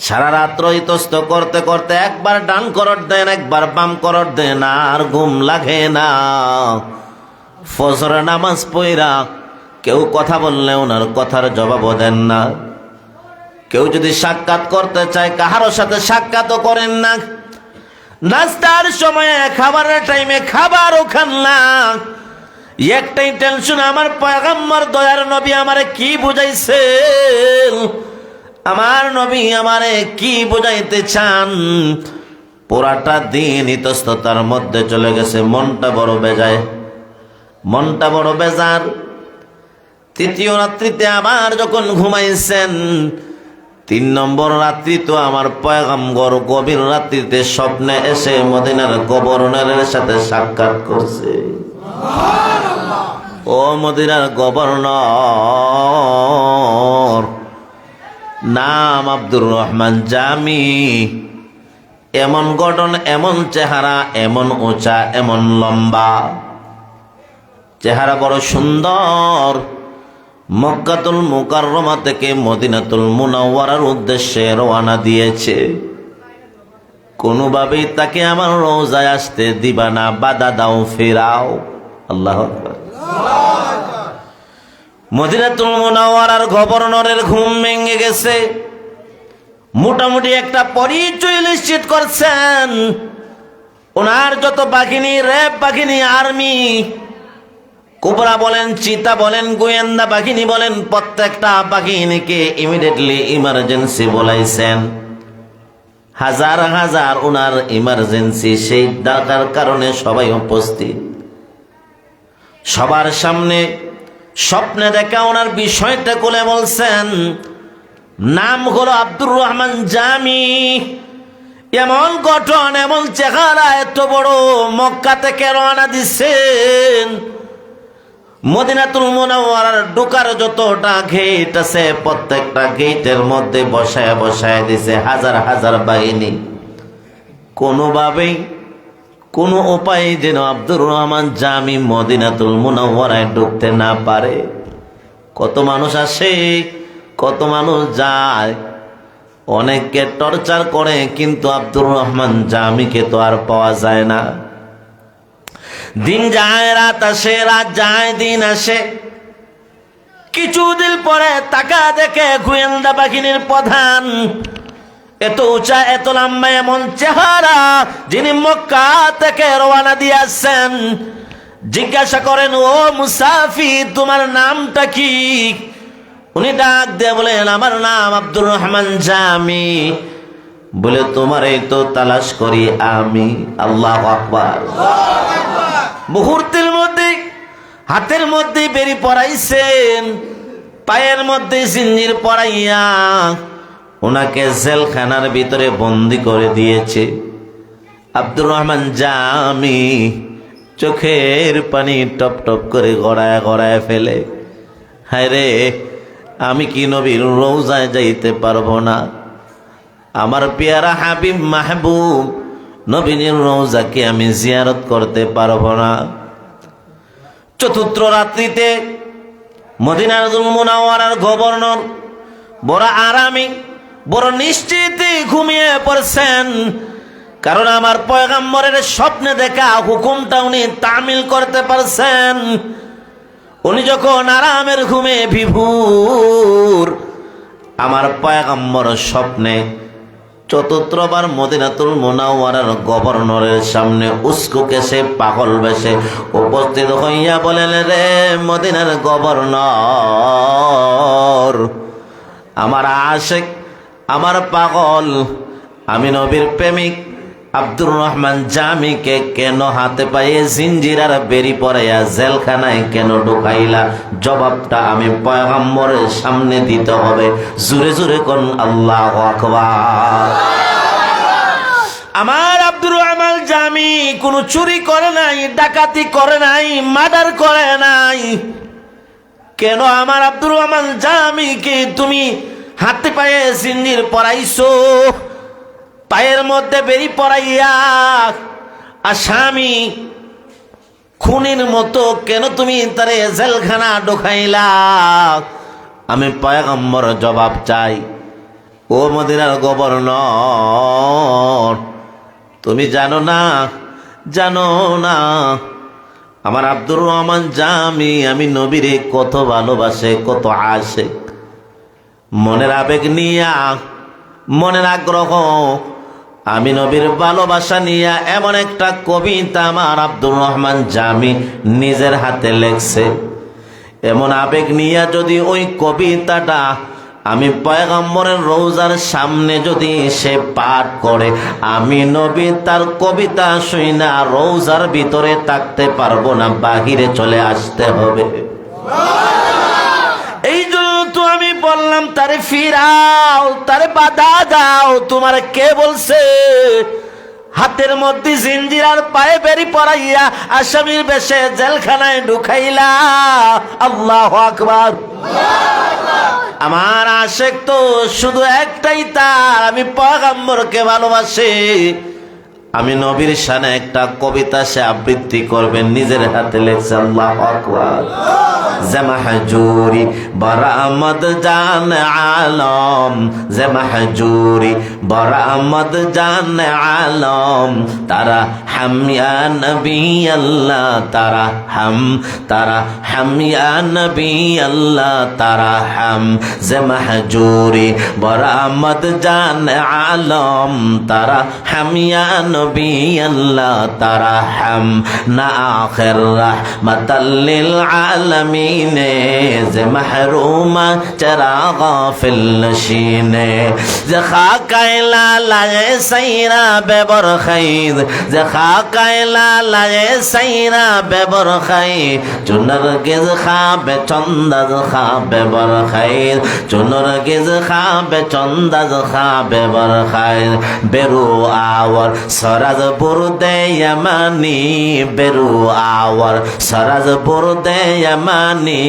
সারা রাত্র ইতস্ত করতে করতে একবার ডান করট দেন, একবার বাম করট দেন, আর ঘুম লাগে না। ফজর নামাজ পড়া কেউ কথা বললে ওনার কথার জবাবও দেন না। কেউ যদি সাক্ষাৎ করতে চায় কাহারও সাথে সাক্ষাৎও করেন না। নাস্তার সময়ে খাবারের টাইমে খাবারও খান না। একটাই টেনশন, আমার পয়গম্বর দয়ার নবী আমারে কি বুঝাইছে, আমার নবী আমারে কি বুঝাইতে চান। পুরাটা দিন ইতস্ততার মধ্যে চলে গেছে। মনটা বড় বেজায়, মনটা বড় বেজার। তৃতীয় রাত্রিতে আবার যখন ঘুমাইছেন, 3 নম্বর রাত্রি তো আমার পয়গম্বর গভীর রাত্রিতে স্বপ্নে এসে মদিনার গভর্নরের সাথে সাক্ষাৎ করছে। ও মদিনার গভর্নর, নাম আব্দুর রহমান জামি। এমন গঠন, এমন চেহারা, এমন উঁচা, এমন লম্বা, চেহারা বড় সুন্দর। মক্কাতুল মুকাররমা থেকে মদিনাতুল মুনাওয়ারার উদ্দেশ্যে রওনা দিয়েছে। কোনোভাবেই তাকে আমার রওজায় আসতে দিবা না, বাধা দাও, ফেরাও। আল্লাহু আকবার। মদিনাতুল মুনাওয়ারার গভর্নরের ঘুম ভেঙে গেছে। মোটামুটি একটা পরিচয় নিশ্চিত করছেন। ওনার যত বাহিনী, র্যাব বাহিনী, আর্মি, কোবরা বলেন, চিতা বলেন, গোয়েন্দা বাহিনী বলেন, প্রত্যেকটা বাহিনীকে ইমিডিয়েটলি ইমার্জেন্সি বলাইছেন। হাজার হাজার ওনার ইমার্জেন্সি, সেই ডাকার কারণে সবাই উপস্থিত। সবার সামনে স্বপ্নে দেখা ওনার বিষয়টা খুলে বলছেন। নাম হলো আব্দুর রহমান জামি। এমন গঠন, এমন চেহারা, এত বড়, মক্কা থেকে রওনা দিচ্ছেন। মদিনাতুল মুনাওয়ারার ঢোকার যতটা গেট আছে, প্রত্যেকটা গেটের মধ্যে বসায় বসায় দিছে হাজার হাজার বাহিনী। কোনোভাবেই, কোনো উপায় যেন আব্দুর রহমান জামি মদিনাতুল মুনাওয়ারায় ঢুকতে না পারে। কত মানুষ আসে, কত মানুষ যায়, অনেককে টর্চার করে, কিন্তু আব্দুর রহমান জামিকে তো আর পাওয়া যায় না। দিন যায়, রাত আসে, রাত যায়, দিন আসে। কিছুদিন পরে তাকা দেখে গোয়েন্দা বাহিনীর প্রধান, এত উঁচা, এত লম্বা, এমন চেহারা, যিনি মক্কা থেকে রওনা দিয়ে আসছেন। জিজ্ঞাসা করেন, ও মুসাফির, তোমার নামটা কি? উনি ডাক দিয়ে বলেন, আমার নাম আব্দুর রহমান জামি। বলে, তোমারই তো তালাশ করি আমি। আল্লাহু আকবার। মুহূর্তের মধ্যে হাতের মধ্যে বেরি পরাইছেন, পায়ের মধ্যে জিঞ্জির পরাইয়া ওনাকে জেলখানার ভিতরে বন্দি করে দিয়েছে। আব্দুর রহমান জামি চোখের পানি টপ টপ করে গড়ায় গড়ায় ফেলে। হায় রে, আমি কি নবীর রওজায় যাইতে পারবো না? আমার পেয়ারা হাবিব মাহবুব নবীর রওজাকে আমি জিয়ারত করতে পারবো না। চতুর্থ রাত্রিতে মদিনাতুল মুনাওয়ারার গভর্নর বড় আরামে, বড় নিশ্চিতে ঘুমিয়ে পড়ছেন। কারণ আমার পয়গম্বরের স্বপ্নে দেখা হুকুমটা উনি তামিল করতে পারছেন। উনি যখন আরামের ঘুমে বিভোর, আমার পয়গম্বর স্বপ্নে চতুর্থবার মদিনাতুল মুনাওয়ারার গভর্নরের সামনে উস্কুকে সে পাগল বেশে উপস্থিত হইয়া বলেন, রে মদিনার গভর্নর, আমার আশিক, আমার পাগল, আমি নবীর প্রেমিক আব্দুর রহমান জামিকে কেন হাতে পায়ে জিঞ্জির আর বেরি পরাইয়া জেলখানায় কেন ঢুকাইলা? জবাবটা আমি পয়গম্বরের সামনে দিতে হবে। জোরে জোরে কোন আল্লাহু আকবার। আমার আব্দুর রহমান জামি কোনো চুরি করে নাই, ডাকাতি করে নাই, মার্ডার করে নাই। কেন আমার আব্দুর রহমান জামিকে তুমি হাতে পায়ে জিঞ্জির পরাইছো, পায়ের মধ্যে বেরি পরাইয়া আসামি খুনের মতো কেন তুমি তারে জেলখানা ঢুকাইলা? আমি পয়গম্বর জবাব চাই। ও মদিনার গভর্নর, তুমি জানো না, জানো না আমার আব্দুর রহমান জামি আমি নবীরে কত ভালোবাসে, কত আসে। মনের আবেগ নিয়া, মনের আগ্রহ, আমি নবীর ভালোবাসা নিয়ে এমন একটা কবিতা আমার আব্দুর রহমান জামি নিজের হাতে লেখছে। এমন আবেগ নিয়ে যদি ওই কবিতাটা আমি পয়গম্বরের রওজার সামনে যদি সে পাঠ করে, আমি নবী তার কবিতা শুইনা রওজার ভিতরে থাকতে পারবো না, বাহিরে চলে আসতে হবে। এই জন্য তো আমি বললাম তারে ফিরাও, তারে বাধা দাও। তোমার কে বলছে হাতের মধ্যে জিঞ্জির আর পায়ে বেরি পরাইয়া আসামির বেশে জেলখানায় ঢুকাইলা। আল্লাহু আকবার। আমার আশেক তো শুধু একটাই, তার আমি পয়গম্বরকে ভালোবাসি। আমি নবীর শানে একটা কবিতা সে আবৃত্তি করবেন, নিজের হাতে লেখছে। আল্লাহু আকবার। যে মাহজুরি বরামদ জান আলম, যে মাহজুরি বরামদ জান আলম, তারা হাম ইয়া নবী আল্লাহ, তারা হাম ইয়া নবী আল্লাহ, তারা হাম। যে মাহজুরি বরামদ জান আলম, তারা হাম ইয়া নবী আল্লাহ, তারা হাম। না আখির রাহমাতাল লিল আলামিন, যে মাহরুমা চরা গাফিল নশিনে, যে খাকায় লালায়ে সাইরা বেবর খাইদ, যে খাকায় লালায়ে সাইরা বেবর খাই, চুনর গিজ খাবে চন্দাজ খাবে বর খাইদ, চুনর গিজ খাবে চন্দাজ খাবে বর খাইদ। বেরু আওয়ার সরাজ বুরদে ইয়ামানি, বেরু আওয়ার সরাজ বুরদে ইয়ামানি,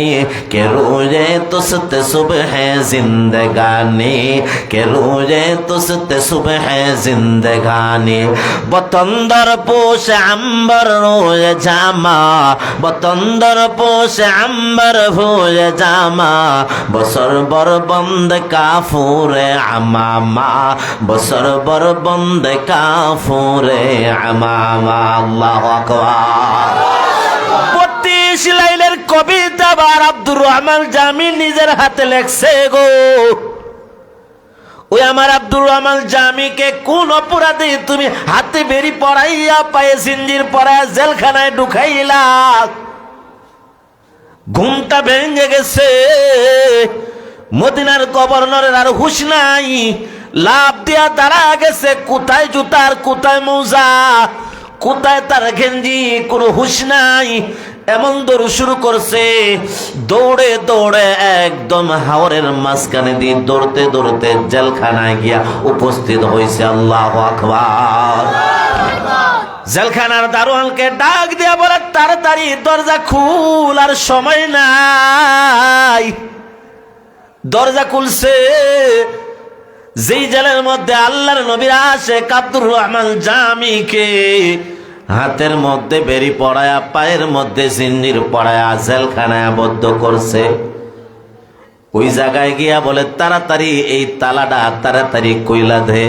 के रोजे तुसते सुबह जिंदगानी, के रोजे तुसते सुबह जिंदगानी। बतंदर पोश अंबर रोज जामा, बतंदर पोश अंबर रोज जामा, बसर बर बंद काफूरे अमामा, बसर बर बंद काफूरे अमामा। अल्लाहु আকবার। 32 লাইনের কবিতা বার আব্দুর রহমান জামি নিজের হাতে লেখছে গো। ওই আমার আব্দুর রহমান জামিকে কোন অপরাধে তুমি হাতে বেরি পড়াইয়া পায়ে জিঞ্জির পরাইয়া জেলখানায় ঢুকাইলা? ঘুমটা ভেঙে গেছে। মদিনার গভর্নরের আর হুঁশ নাই, লাভ দিয়া দাঁড়া গেছে। কোথায় জুতার, কোথায় মোজা, কোথায় তার গেঞ্জি, কোনো হুঁশ নাই। এমন দৌড় শুরু করছে, দৌড়ে দৌড়ে একদম হাওরের মাঝখানে দিয়ে দৌড়তে দৌড়তে জেলখানায় গিয়া উপস্থিত হয়েছে। আল্লাহু আকবার। জেলখানার দারোয়ানকে ডাক দিয়া বলে, তাড়াতাড়ি দরজা খুল, আর সময় নাই। দরজা খুলছে। যেই জেলের মধ্যে আল্লাহর নবীর আশেক আব্দুর রহমান জামিকে হাতের মধ্যে বেরি পড়ায়া পায়ের মধ্যে জিঞ্জির পড়ায়া জেলখানায় আবদ্ধ করছে, ওই জায়গায় গিয়া বলে, তাড়াতাড়ি এই তালাটা তাড়াতাড়ি কইলা দে।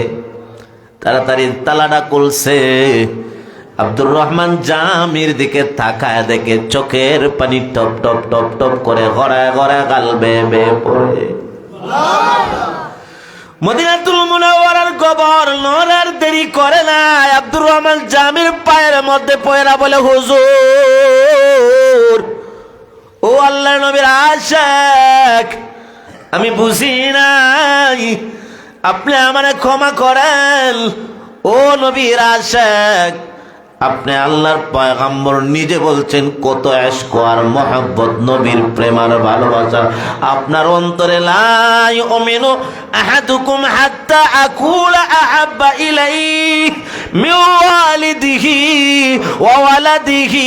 তাড়াতাড়ি তালাটা খুলছে। আব্দুর রহমান জামির দিকে তাকায় দেখে চোখের পানি টপ টপ টপ টপ করে গড়ায় গড়ায় গাল বেয়ে বেয়ে পড়ে। মদিনাতুল মুনাওয়ারার গভর্নর আর দেরি করে না, আব্দুর রহমান জামির পায়ের মধ্যে পয়রা বলে, হুজুর, ও আল্লাহর নবীর আশেক, আমি বুঝি নাই, আপনি আমারে ক্ষমা করেন। ও নবীর আশেক, আপনি আল্লাহর পয়গম্বর নিজে বলছেন কত ইশক আর মহব্বত, নবীর প্রেম আর ভালোবাসা আপনার অন্তরে। লা ইউমিনু আহাদুকুম হাত্তা আকুলা আহাব্বা ইলাইহি মিন ওয়ালিদিহি ওয়া ওয়ালাদিহি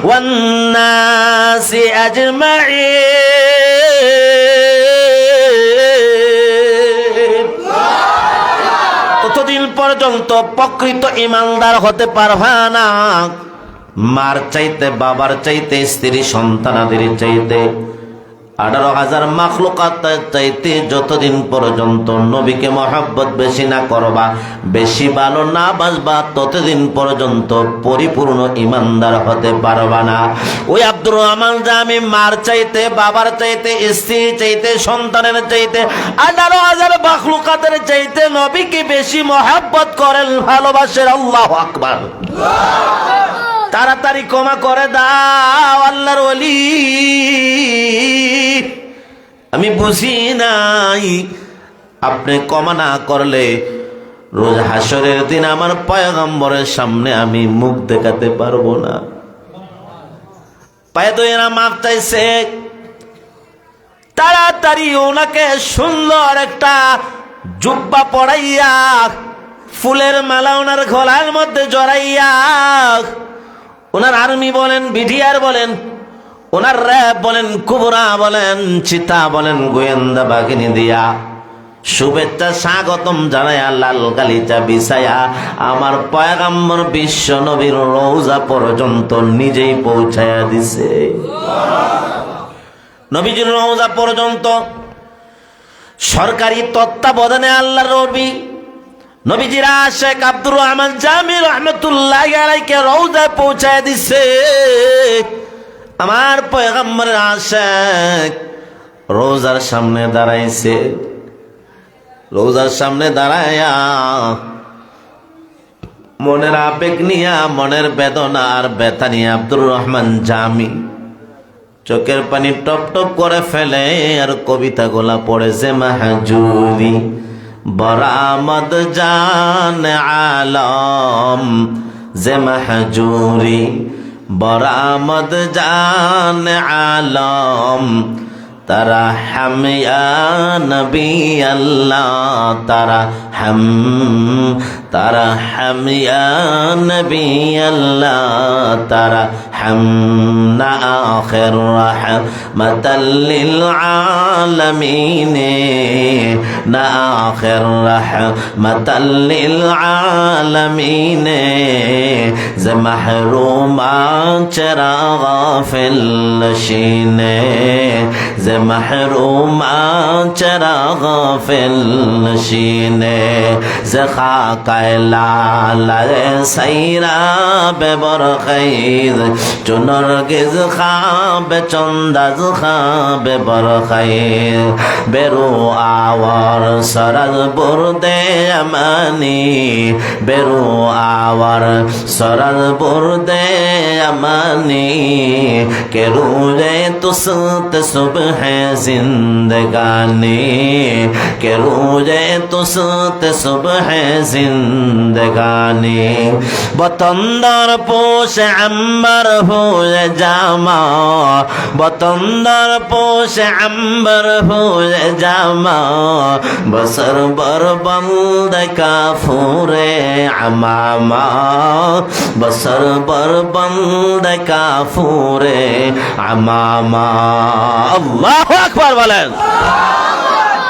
ওয়ান নাসি আজমাইন। ততদিন পর্যন্ত প্রকৃত ইমানদার হতে পারবা না। মার চাইতে, বাবার চাইতে, স্ত্রী সন্তানাদের চাইতে, 18,000 মাখলুকাত চাইতে যতদিন পর্যন্ত নবীকে মহব্বত বেশি না করবা, বেশি ভালো না বাসবা, ততদিন পর্যন্ত পরিপূর্ণ ইমানদার হতে পারবা না। ওই আব্দুর রহমান জামি মার চাইতে, বাবার চাইতে, স্ত্রী চাইতে, সন্তানের চাইতে, 18,000 মাখলুকাতের চাইতে নবীকে বেশি মহব্বত করেন, ভালোবাসেন। আল্লাহু আকবার। তাড়াতাড়ি ক্ষমা করে দাও আল্লাহর ওলি, আমি বুঝি নাই, আপনি ক্ষমা না করলে রোজ হাসরের দিন আমার পয়গম্বরের সামনে আমি মুখ দেখাতে পারবো না। পায়ে দইরা মাপ চাইছে। তাড়াতাড়ি ওনাকে সুন্দর একটা জুব্বা পরাইয়া ফুলের মালা ওনার গলার মধ্যে জড়াইয়া, ওনার আর্মি বলেন, বিডিআর বলেন, ওনার র্যাব বলেন, কুবরা বলেন, চিতা বলেন, গোয়েন্দা বাহিনী দিয়া শুভেচ্ছা স্বাগতম জানায়া লাল গালিচা বিছায়া আমার পয়গম্বর বিশ্ব নবীর রওজা পর্যন্ত নিজেই পৌঁছায়া দিছে। নবীজির রওজা পর্যন্ত সরকারি তত্ত্বাবধানে আল্লাহর নবী নবীজির আশেক আব্দুর রহমান জামি রহমতুল্লাহি আলাইহি রওজায় পৌঁছায় দিছে। আমার পয়গম্বরের আশেক রওজার সামনে দাঁড়াইছে। রওজার সামনে দাঁড়ায়া মনের আবেগ নিয়া, মনের বেদনা আর ব্যথা নিয়ে আব্দুর রহমান জামি চোখের পানি টপ টপ করে ফেলে আর কবিতা গোলা পড়েছে। মাহজুরি বরামদ জান আলম যে মাহজুরি বরামদ জান আলম তারা হাম ইয়া নবী আল্লাহ তারা হাম ইয়া নবী আল্লাহ তারা হাম না আখির রাহমাতাল লিল আলামিন না আখির রাহমাতাল লিল আলামিন যে মাহরুমা চরা গাফিল নশিনে যে محروما چرا غافل نشینه زخاقای لالای سیراب برخیز چونرگز خواب چندز خواب برخیز برو آور سرد برد امانی برو آور سرد برد امانی که روز تو سنت صبح ہے زندگانی کہ روز تو سنت صبح ہے زندگانی بطندر پوش عنبر ہو جاما بطندر پوش عنبر ہو جاما بسر بر بند کافور عماما بسر بر بند کافور عماما আল্লাহু আকবার বলেন।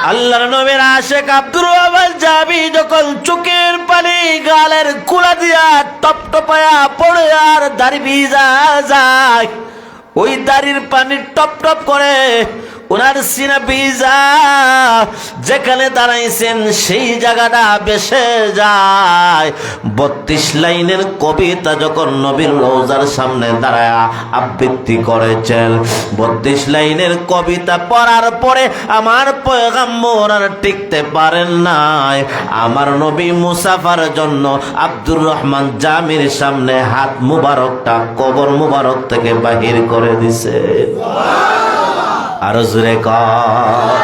আল্লাহর নবীর আশেক আব্দুর রহমান জামি যখন চোখের পানি গালের কুলা দিয়া টপ টপায়া পড়ে আর দাড়ি ভিজা যায়, ওই দাড়ির পানি টপ টপ করে ওনার সিনা ভিজা, যেখানে দাঁড়াইছেন সেই জায়গাটা বেসে যায়। 32 লাইনের কবিতা যখন নবীর রওজার সামনে দাঁড়ায় আবৃত্তি করেছেন, 32 লাইনের কবিতা পড়ার পরে আমার পয়গম্বর আর টিকতে পারেন নাই। আমার নবী মুসাফার জন্য আব্দুর রহমান জামির সামনে হাত মুবারকটা কবর মুবারক থেকে বাহির করে দিছে। আরো জোরে কর।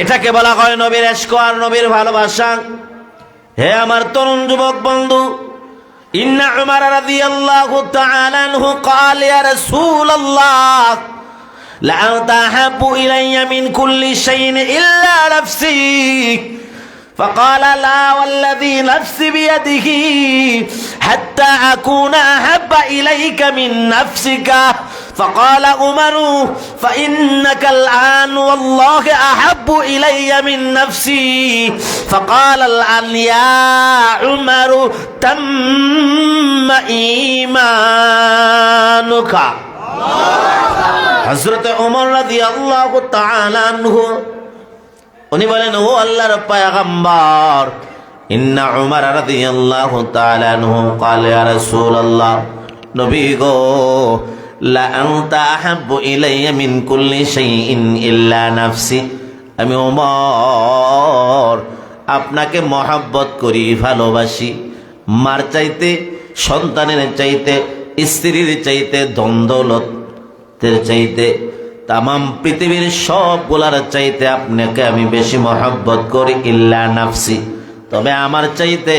এটাকে বলা হয় নবীর ইশক আর নবীর ভালোবাসা। হে আমার তরুণ যুবক বন্ধু, ইন্না উমর রাদিয়াল্লাহু তাআলা আনহু قال يا رسول الله لا تحب الي من كل شيء الا نفسي فقال لا والذي نفسي بيده حتى اكون احب اليك من نفسك فقال عمر فإنك الآن والله أحب إلي من نفسي فقال الآن يا عمر تم إيمانك حضرت عمر رضي الله تعالى عنه উনি বলেন, ও আল্লাহর পয়গম্বর, ইন্না উমর রাদিয়াল্লাহু তাআলা আনহু قال يا رسول الله নবী গো লা আনতা আহাব্বু ইলাইয়া মিন কুল্লি শাইইন ইল্লা নাফসি, আমি ওমর আপনাকে মহব্বত করি, ভালোবাসি, মার চাইতে, সন্তানের চাইতে, স্ত্রীর চাইতে, ধন দৌলতের চাইতে, তামাম পৃথিবীর সবগুলার চাইতে আপনাকে আমি বেশি মহব্বত করি ইল্লা নাফসি, তবে আমার চাইতে,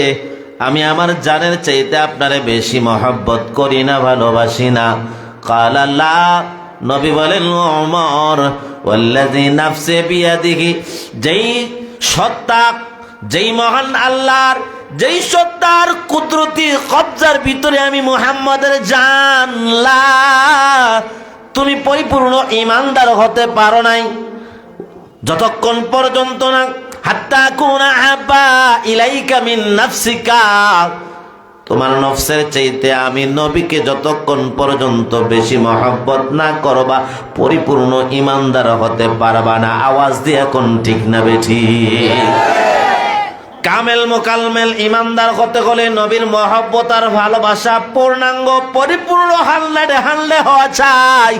আমি আমার জানের চাইতে আপনারে বেশি মহব্বত করি না, ভালোবাসি না। قال لا, নবী বলেন, ওমর ওয়াল্লাযী নাফসি বিয়াদিহি, যেই সত্তা যেই মহান আল্লাহর যেই সত্তার কুদরতি কবজার ভিতরে আমি মুহাম্মাদের জানলা, তুমি পরিপূর্ণ ঈমানদার হতে পারো নাই যতক্ষণ পর্যন্ত না হাত্তা কুনা আহাব্বা ইলাইকা মিন নাফসিকা, তোমার নফসের চাইতে আমি নবীকে যতক্ষণ পর্যন্ত বেশি মহব্বত না করবা পরিপূর্ণ ঈমানদার হতে পারবা না। আওয়াজ দিয়ে এখন ঠিক না বেঠি? কামেল মোকালমেল ঈমানদার হতে হলে নবীর মহব্বত আর ভালোবাসা পূর্ণাঙ্গ পরিপূর্ণ হানলে হওয়া চাই।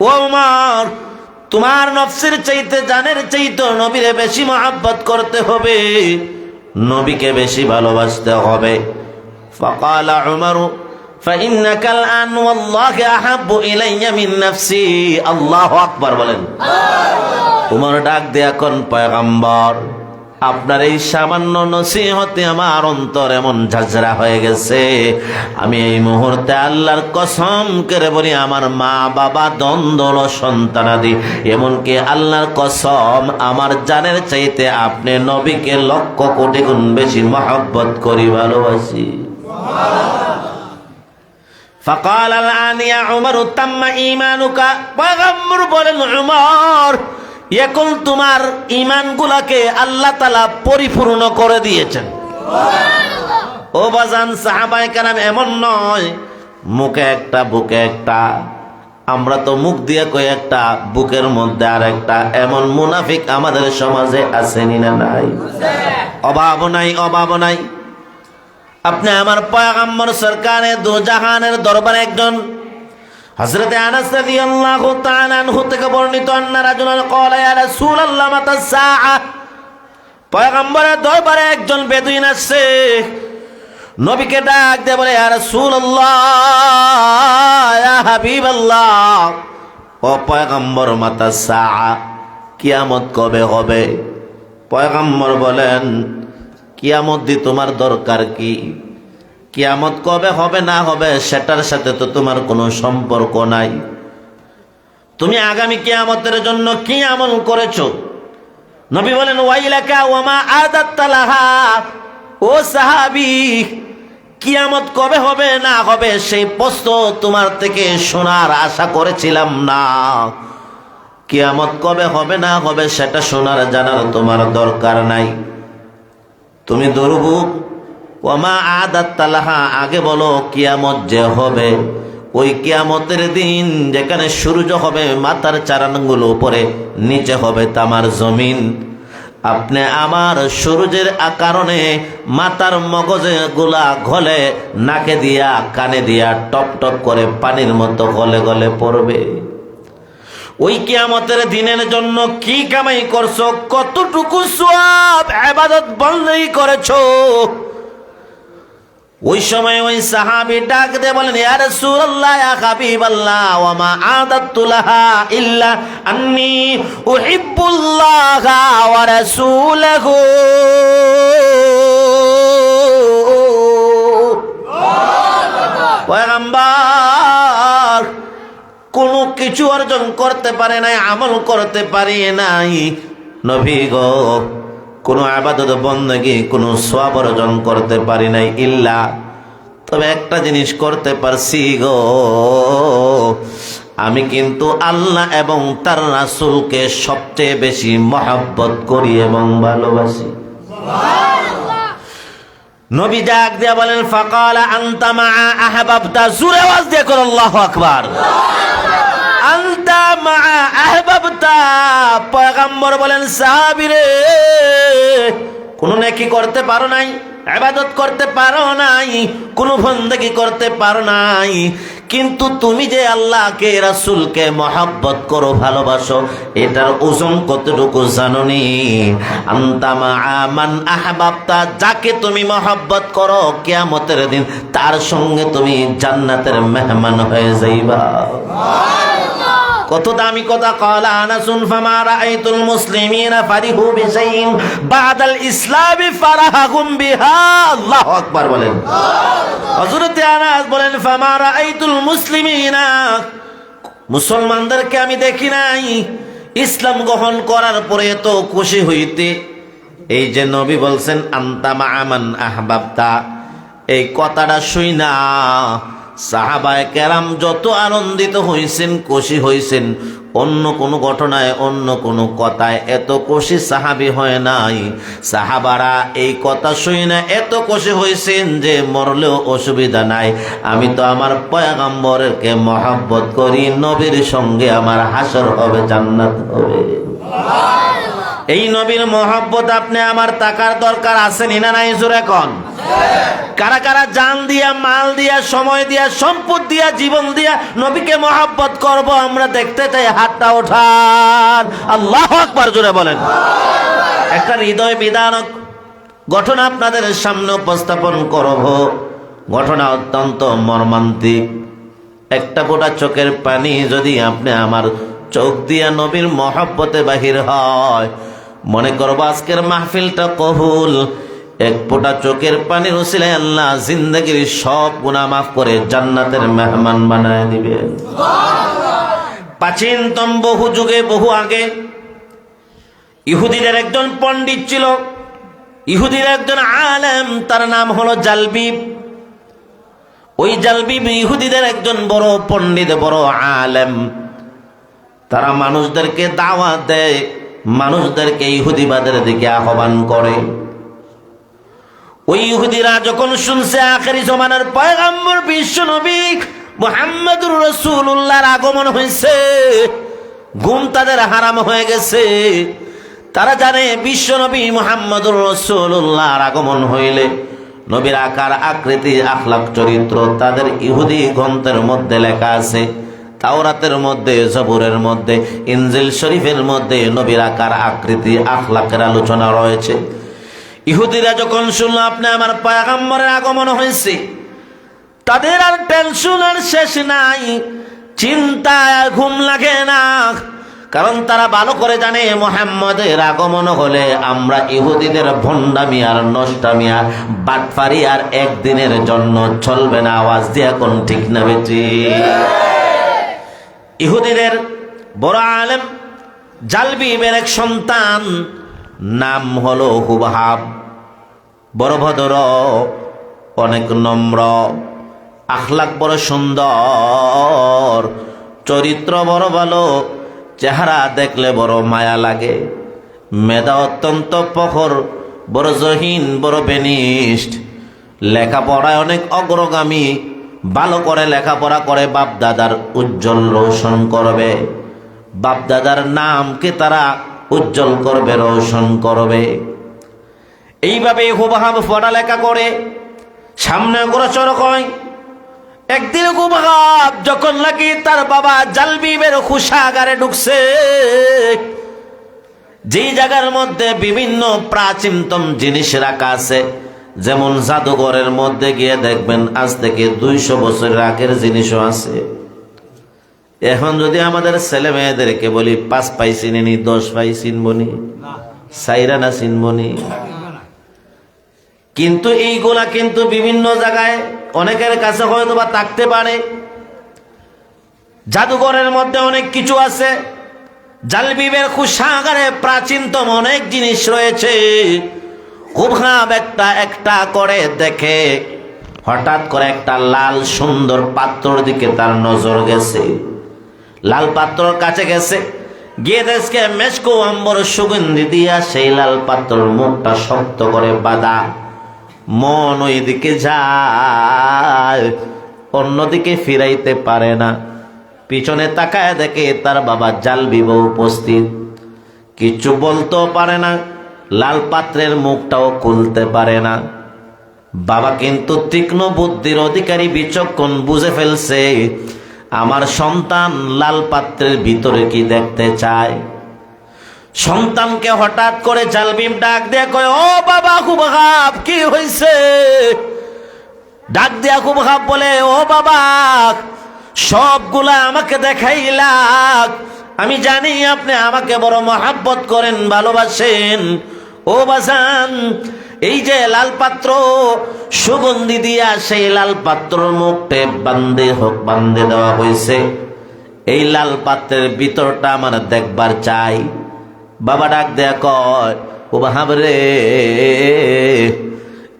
ও ওমর, তোমার নফসের চাইতে জানের চাইতে নবীরে বেশি মহব্বত করতে হবে, নবীকে বেশি ভালোবাসতে হবে। فقال عمر فإنك الآن والله أحب إلي من نفسي। আল্লাহু আকবার বলেন। উমর ডাক দেয়া কোন পয়গম্বর, আপনার এই সামান্য নসিহতে আমার অন্তর এমন ঝাঁঝরা হয়ে গেছে, আমি এই মুহূর্তে আল্লাহর কসম করে বলি আমার মা বাবা দ্বন্দ্ব সন্তানাদি এমনকি আল্লাহর কসম আমার জানের চাইতে আপনি নবীকে লক্ষ কোটি গুণ বেশি মহব্বত করি, ভালোবাসি। فقال الآن يا عمر تم إيمانك। পয়গম্বর বলেন, উমর এখন তোমার ঈমানগুলোকে আল্লাহ তাআলা পরিপূর্ণ করে দিয়েছেন। ও বাজান সাহাবায়ে কেরাম এমন নয় মুখে একটা বুকে একটা, আমরা তো মুখ দিয়ে কই একটা বুকের মধ্যে আর একটা, এমন মুনাফিক আমাদের সমাজে আছেনি না নাই? অভাব নাই, অভাব নাই। আপনি আমার পয়গম্বর সরকারে দু জাহানের দরবারে একজন হযরত আনাস রাদিয়াল্লাহু তাআলা আনহু থেকে বর্ণিত আন্না রাজুলান ক্বালা ইয়া রাসূলুল্লাহ মাতা সাআ। পয়গম্বরের দরবারে একজন বেদুইন আসছে, নবীকে ডাক দিয়ে বলে ইয়া রাসূলুল্লাহ ইয়া হাবিবাল্লাহ, ও পয়গম্বর মাতা সাআ, কিয়ামত কবে হবে? পয়গম্বর বলেন, কিয়ামত দি তোমার দরকার কি? কিয়ামত কবে হবে না হবে সেটার সাথে তো তোমার কোনো সম্পর্ক নাই। তুমি আগামী কিয়ামতের জন্য কি আমল করেছো? নবী বলেন ওয়াইলাকা ওয়ামা আদাত্তা লাহা। ও সাহাবী, কিয়ামত কবে হবে না হবে সেই প্রশ্ন তোমার থেকে শোনার আশা করেছিলাম না। কিয়ামত কবে হবে না হবে সেটা শোনার জানার তোমার দরকার নাই। তুমি দুর্ভোগ ওয়ামা আদাত্তা লাহা, আগে বলো কিয়ামত যে হবে ওই কিয়ামতের দিন যেখানে সূর্য হবে মাথার 4 আঙ্গুল উপরে, নিচে হবে তামার জমিন। আপনি আমার সূর্যের কারণে মাথার মগজে গুলা গলে নাকে দিয়া কানে দিয়া টপ টপ করে পানির মতো গলে গলে পড়বে। ওই কিয়ামতের দিনের জন্য কি কামাই করছো, কতটুকু সওয়াব ইবাদত বন্দেগী করেছো? ওই সময় ওই সাহাবী ডাক দিয়ে বলেন ইয়া রাসূলুল্লাহ ইয়া হাবিবাল্লাহ ওয়া মা আদাতু লাহা ইল্লা আন্নী উহিব্বুল্লাহ ওয়া রাসূলহু। পয়গম্বর কোনো কিছু অর্জন করতে পারে নাই, আমল করতে পারে নাই। নবী গো, কোনো ইবাদত বন্দেগী কোনো সওয়াব অর্জন করতে পারি নাই, ইল্লা তবে একটা জিনিস করতে পারছি গো, আমি কিন্তু আল্লাহ এবং তার রাসূলকে সবচেয়ে বেশি মহব্বত করি এবং ভালোবাসি। নবী ডাক দিয়া বলেন ফাকালা আনতা মা আহবাবতা। জোরে আওয়াজ দিয়ে কর আল্লাহু আকবার। আনতা মা আহবাবতা। পয়গম্বর বলেন সাহাবী রে, কোন নেকি করতে পারো নাই, ইবাদত করতে পারো নাই, কোন বন্দেগী করতে পারো নাই, কিন্তু তুমি যে আল্লাহকে রাসূলকে মহব্বত করো ভালোবাসো এটার ওজন কতটুকু জানোনি? আনতা মা মান আহবাবতা, যাকে তুমি মহব্বত করো কিয়ামতের দিন তার সঙ্গে তুমি জান্নাতের মেহমান হয়ে যাইবা। কত দামি কথা। ক্বালা আনাসুন ফামা রাআইতুল মুসলিমিনা ফারিহু বিশাইইন বাদাল ইসলামি ফারাহুম বিহা। আল্লাহু আকবার বলেন। হযরত আনাস বলেন ফামা রাআইতুল মুসলিমিনা, মুসলমানদেরকে আমি দেখি নাই ইসলাম গ্রহণ করার পরে এত খুশি হইতে, এই যে নবী বলছেন আনতা মা'a মান আহবাবতা, এই কথাটা শুইনা সাহাবায়ে কেরাম যত আনন্দিত হইছেন, খুশি হইছেন, অন্য কোনো ঘটনায়, অন্য কোনো কথায় এত খুশি সাহাবী হয় নাই। সাহাবারা এই কথা শুইনা এত খুশি হইছেন যে মরলেও অসুবিধা নাই, আমি তো আমার পয়গম্বরকে মহব্বত করি, নবীর সঙ্গে আমার হাসর হবে, জান্নাত হবে। এই নবীর মহব্বত আপনি আমার টাকার দরকার আছে না নাই? জোরে কোন। কারা কারা জান দিয়া, মাল দিয়া, সময় দিয়া, সম্পদ দিয়া, জীবন দিয়া নবীকে মহব্বত করব আমরা দেখতে চাই, হাতটা ওঠান। আল্লাহু আকবার জোরে বলেন। একটা হৃদয় বিদারক ঘটনা আপনাদের সামনে উপস্থাপন করব। ঘটনা অত্যন্ত মর্মান্তিক। একটা ফোঁটা চোখের পানি যদি আপনি আমার চোখ দিয়া নবীর মহব্বতে বাহির হয়, মনে করবো আজকের মাহফিলটা কবুল। এক ফোঁটা চোখের পানির উসিলায় আল্লাহ জিন্দেগির সব গুনাহ মাফ করে জান্নাতের মেহমান বানায় দিবেন। প্রাচীনতম বহু যুগে, বহু আগে ইহুদিদের একজন পণ্ডিত ছিল, ইহুদির একজন আলেম, তার নাম হলো জালবিব। ওই জালবিব ইহুদিদের একজন বড় পণ্ডিত, বড় আলেম। তারা মানুষদেরকে দাওয়াত দেয়, মানুষদেরকে ইহুদিবাদের দিকে আহ্বান করে। ওই ইহুদিরা যখন শুনছে আখেরি জমানার পয়গম্বর বিশ্ব নবী মুহাম্মদুর রাসূলুল্লাহর আগমন হয়েছে, ঘুম তাদের হারাম হয়ে গেছে। তারা জানে বিশ্ব নবী মুহাম্মদুর রাসূলুল্লাহর আগমন হইলে নবীর আকার, আকৃতি, আখলাক, চরিত্র তাদের ইহুদি গ্রন্থের মধ্যে লেখা আছে। তাওরাতের মধ্যে, জবুরের মধ্যে, ইনজিল শরীফের মধ্যে নবীর আকার, আকৃতি, আখলাকের আলোচনা রয়েছে। ইহুদিরা যখন শুনলো আপনি আমার পয়গম্বরের আগমন হয়েছে, তাদের আর টেনশন আর শেষ নাই, চিন্তায় আর ঘুম লাগে না। কারণ তারা ভালো করে জানে মুহাম্মদের আগমন হলে আমরা ইহুদিদের ভণ্ডামি আর নষ্টামি আর বাটফারি আর একদিনের জন্য চলবে না। আওয়াজ দিয়া কোন ঠিক না বেটি? ইহুদিদের বড় আলেম জালবিবের এক সন্তান, নাম হলো হুবহাব। বড় ভদ্র, অনেক নম্র, আখলাক বড় সুন্দর, চরিত্র বড় ভালো, চেহারা দেখলে বড় মায়া লাগে, মেধা অত্যন্ত প্রখর, বড় জহিন, বড় বেনিষ্ঠ, লেখাপড়ায় অনেক অগ্রগামী, ভালো করে লেখাপড়া করে বাপ দাদার উজ্জ্বল রোশন করবে, বাপ দাদার নামকে তারা উজ্জ্বল করবে, রোশন করবে। এইভাবে হুবহাব পড়ালেখা করে সামনে অগ্রসর হয়। একদিন হুবহাব যখন নাকি তার বাবা জালবিবের কোষাগারে ঢুকছে, যেই জায়গার মধ্যে বিভিন্ন প্রাচীনতম জিনিস রাখা আছে, যেমন জাদুঘরের মধ্যে গিয়ে দেখবেন আজ থেকে 200 বছরের আগের জিনিসও আছে। এখন যদি আমাদের ছেলে মেয়েদেরকে বলি 5 পাই চিনি, 10 পাই চিনবনি, সাইরানা চিনবনি, কিন্তু এইগুলা কিন্তু বিভিন্ন জায়গায় অনেকের কাছে হয়তো বা থাকতে পারে। জাদুঘরের মধ্যে অনেক কিছু আছে, জালবিবের কোষাগারে প্রাচীনতম অনেক জিনিস রয়েছে। হুবহাব একটা একটা করে দেখে, হঠাৎ করে একটা লাল সুন্দর পাত্রর দিকে তার নজর গেছে। লাল পাত্রর কাছে গেছে, গিয়ে দেখে মেশকো আম্বর সুগন্ধি দিয়া সেই লাল পাত্রর মুখটা শক্ত করে বাঁধা। মন ওই দিকে যায়, অন্যদিকে ফিরাইতে পারে না। পিছনে তাকায় দেখে তার বাবা জালবিব উপস্থিত, কিছু বলতেও পারে না, লাল পাত্রের মুখটাও খুলতে পারে না। বাবা কিন্তু তীক্ষ্ণ বুদ্ধির অধিকারী, বিচক্ষণ, বুঝে ফেলছে আমার সন্তান লাল পাত্রের ভিতরে কি দেখতে চায়। সন্তানকে হঠাৎ করে জালবিব ডাক দিয়ে কয়, ও বাবা হুবহাব, কি হয়েছে? ডাক দিয়া হুবহাব বলে, ও বাবা, সবগুলা আমাকে দেখাইলাম, আমি জানি আপনি আমাকে বড় মহাব্বত করেন, ভালোবাসেন। ও বাজান, এই যে লাল পাত্র সুগন্ধি দিয়া সেই লাল পাত্রর মুখে বান্ধে দেওয়া হয়েছে, এই লাল পাত্রের ভিতরটা আমার দেখবার চাই। বাবা ডাক দেয়া কয়, ও বাহাব রে,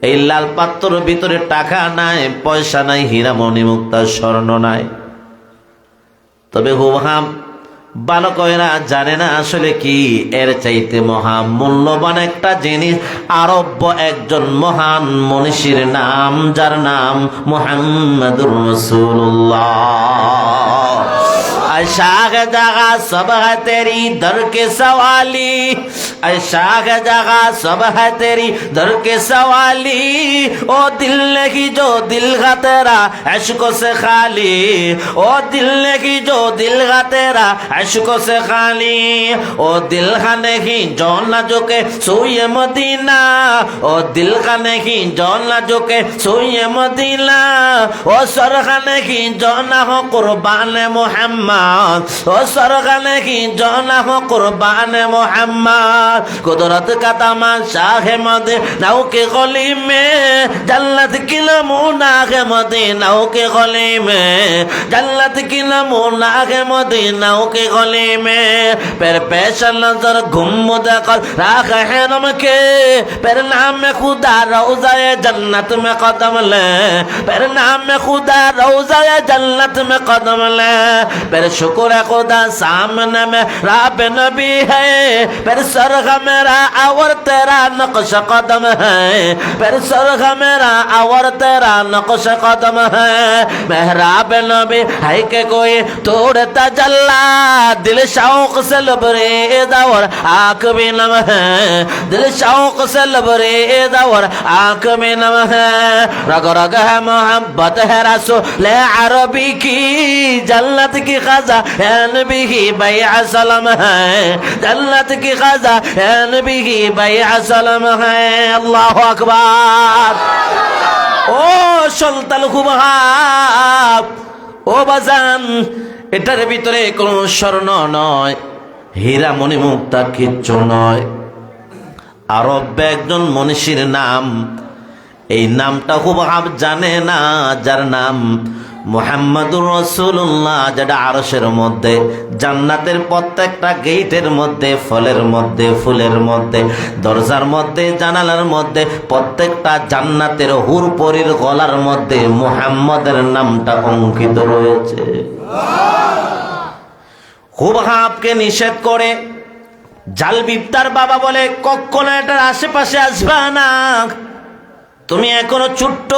এই লাল পাত্রর ভিতরে টাকা নাই, পয়সা নাই, হীরা মণি মুক্তা স্বর্ণ নাই। তবে হুবহাব বালকেরা জানে না আসলে কি, এর চাইতে মহা মূল্যবান একটা জিনিস আরব্য একজন মহান মনীষীর নাম, যার নাম মুহাম্মাদুর রাসূলুল্লাহ। शाग जगह सब है तेरी दर के सवाली, शाग जगह सब है तेरी दर के सवाली, ओ दिल की जो दिल का तेरा इश्क़ों से खाली, ओ दिल की जो दिल का तेरा इश्क़ों से खाली, ओ दिल का नहीं जो न झुके सोए मदीना, ओ दिल का नहीं जो न झुके सोए मदीना, ओ सर का नहीं जो न हो कुर्बान मोहम्मद, ओ सरगने की जाना हो कुर्बान मोहम्मद। कुदरत का तमाशा है मदीनाओं के गली में, जन्नत की नमूना है मदीनाओं के गली में, जन्नत की नमूना है मदीनाओं के गली में। फिर पेश नजर घूम कर राख है नम के, फिर नाम में खुदा रोज़ाए जन्नत में कदम ले, फिर नाम में खुदा रोज़ाए जन्नत में कदम ले। फिर शुक्र है खुदा सामने में राब नबी है, फिर सरग मेरा और तेरा नक्श कदम है, फिर सरग मेरा और तेरा नक्श कदम है। मेहराब नबी है कि कोई तोड़ता जल्ला, दिल शौक से लबरेज और आँख भी नम है, दिल शौक से लबरेज और आँख भी नम है। रग रग है मोहब्बत है रसूल अरबी की, जन्नत की खजा नबी की बैअ सलाम है, जन्नत की खजा नबी की बैअ सलाम है। अल्लाहु अकबर। ও সন্তান হুবহাব, ও বাজান, এটার ভিতরে কোনো স্বর্ণ নয়, হীরা মণি মুক্তা কিচ্ছু নয়, আরব একজন মনীষীর নাম। এই নামটা হুবহাব জানে না, যার নাম মুহাম্মাদুর রাসূলুল্লাহ, যেটা আরশের মধ্যে, জান্নাতের প্রত্যেকটা গেটের মধ্যে, ফলের মধ্যে, ফুলের মধ্যে, দরজার মধ্যে, জানালার মধ্যে, প্রত্যেকটা জান্নাতের হুর পরীর গলার মধ্যে মুহাম্মাদের নামটা অঙ্কিত রয়েছে। হুবহাবকে নিষেধ করে জাল বিপ্তার বাবা বলে, কখনো এটার আশেপাশে আসবা না, তুমি এখনো ছোট্ট,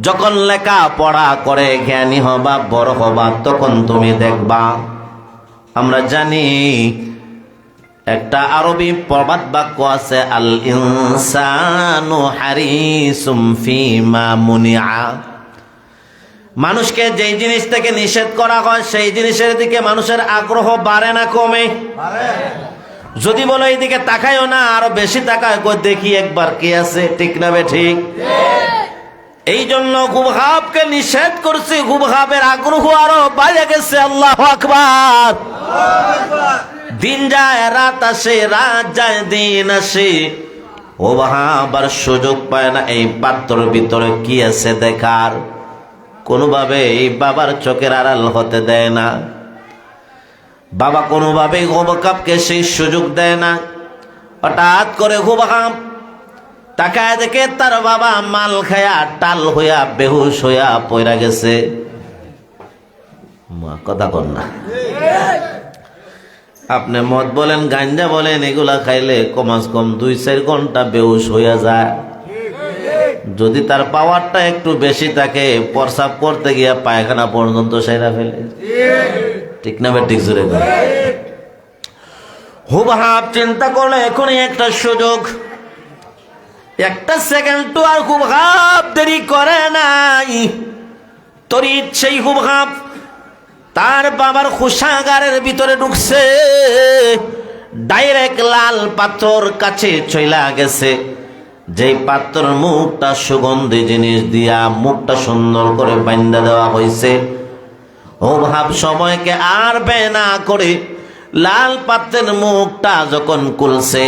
যখন লেখা পড়া করে জ্ঞানী হবা, বড় হবা, তখন তুমি দেখবা। আমরা জানি একটা আরবি প্রবাদ বাক্য আছে, আল ইনসানু হারিসুম ফিমা মুনিআ। মানুষকে যেই জিনিস থেকে নিষেধ করা হয় সেই জিনিসের দিকে মানুষের আগ্রহ বাড়ে না কমে? যদি বলো এইদিকে তাকায়ও না, আরো বেশি তাকায়, দেখি একবার কি আছে, ঠিক না বে ঠিক? এই জন্য হুবহাবকে নিষেধ করছি, হুবহাবের আগ্রহ আরো বাইরে গেছে। আল্লাহু আকবার। দিন যায় রাত আসে, রাত যায় দিন আসে, হুবহাব আর সুযোগ পায় না এই পাত্রের ভিতরে কি আছে দেখার। কোনোভাবে এই বাবার চোখের আড়াল হতে দেয় না, বাবা কোনোভাবেই হুবহাবকে সেই সুযোগ দেয় না। হঠাৎ করে হুবহাব তাকায় দেখে তার বাবা মাল খায়া টাল হইয়া বেহুশ হইয়া পয়রা গেছে। কথা কন না, আপনি মদ বলেন, গাঞ্জা বলেন, এগুলা খাইলে কমাস কম 2-4 ঘন্টা বেহুশ হইয়া যায়। যদি তার পাওয়ারটা একটু বেশি থাকে, প্রস্রাব করতে গিয়া পায়খানা পর্যন্ত সেরা ফেলে, ঠিক না বে ঠিক? জোরে হুবহাব চিন্তা করলে এখনই একটা সুযোগ, একটা সেকেন্ড তো আর হুবহাব দেরি করে নাই। তোর ইচ্ছেই হুবহাব তার বাবার কোষাগারের ভিতরে ঢুকছে, ডাইরেক্ট লাল পাথর কাছে চইলা গেছে। যেই পাত্র মুখটা সুগন্ধি জিনিস দিয়া মুখটা সুন্দর করে বান্ধা দেওয়া হয়েছে, হুবহাব সময়কে আর ব্যয় না করে লাল পাত্রের মুখটা যখন খুলছে,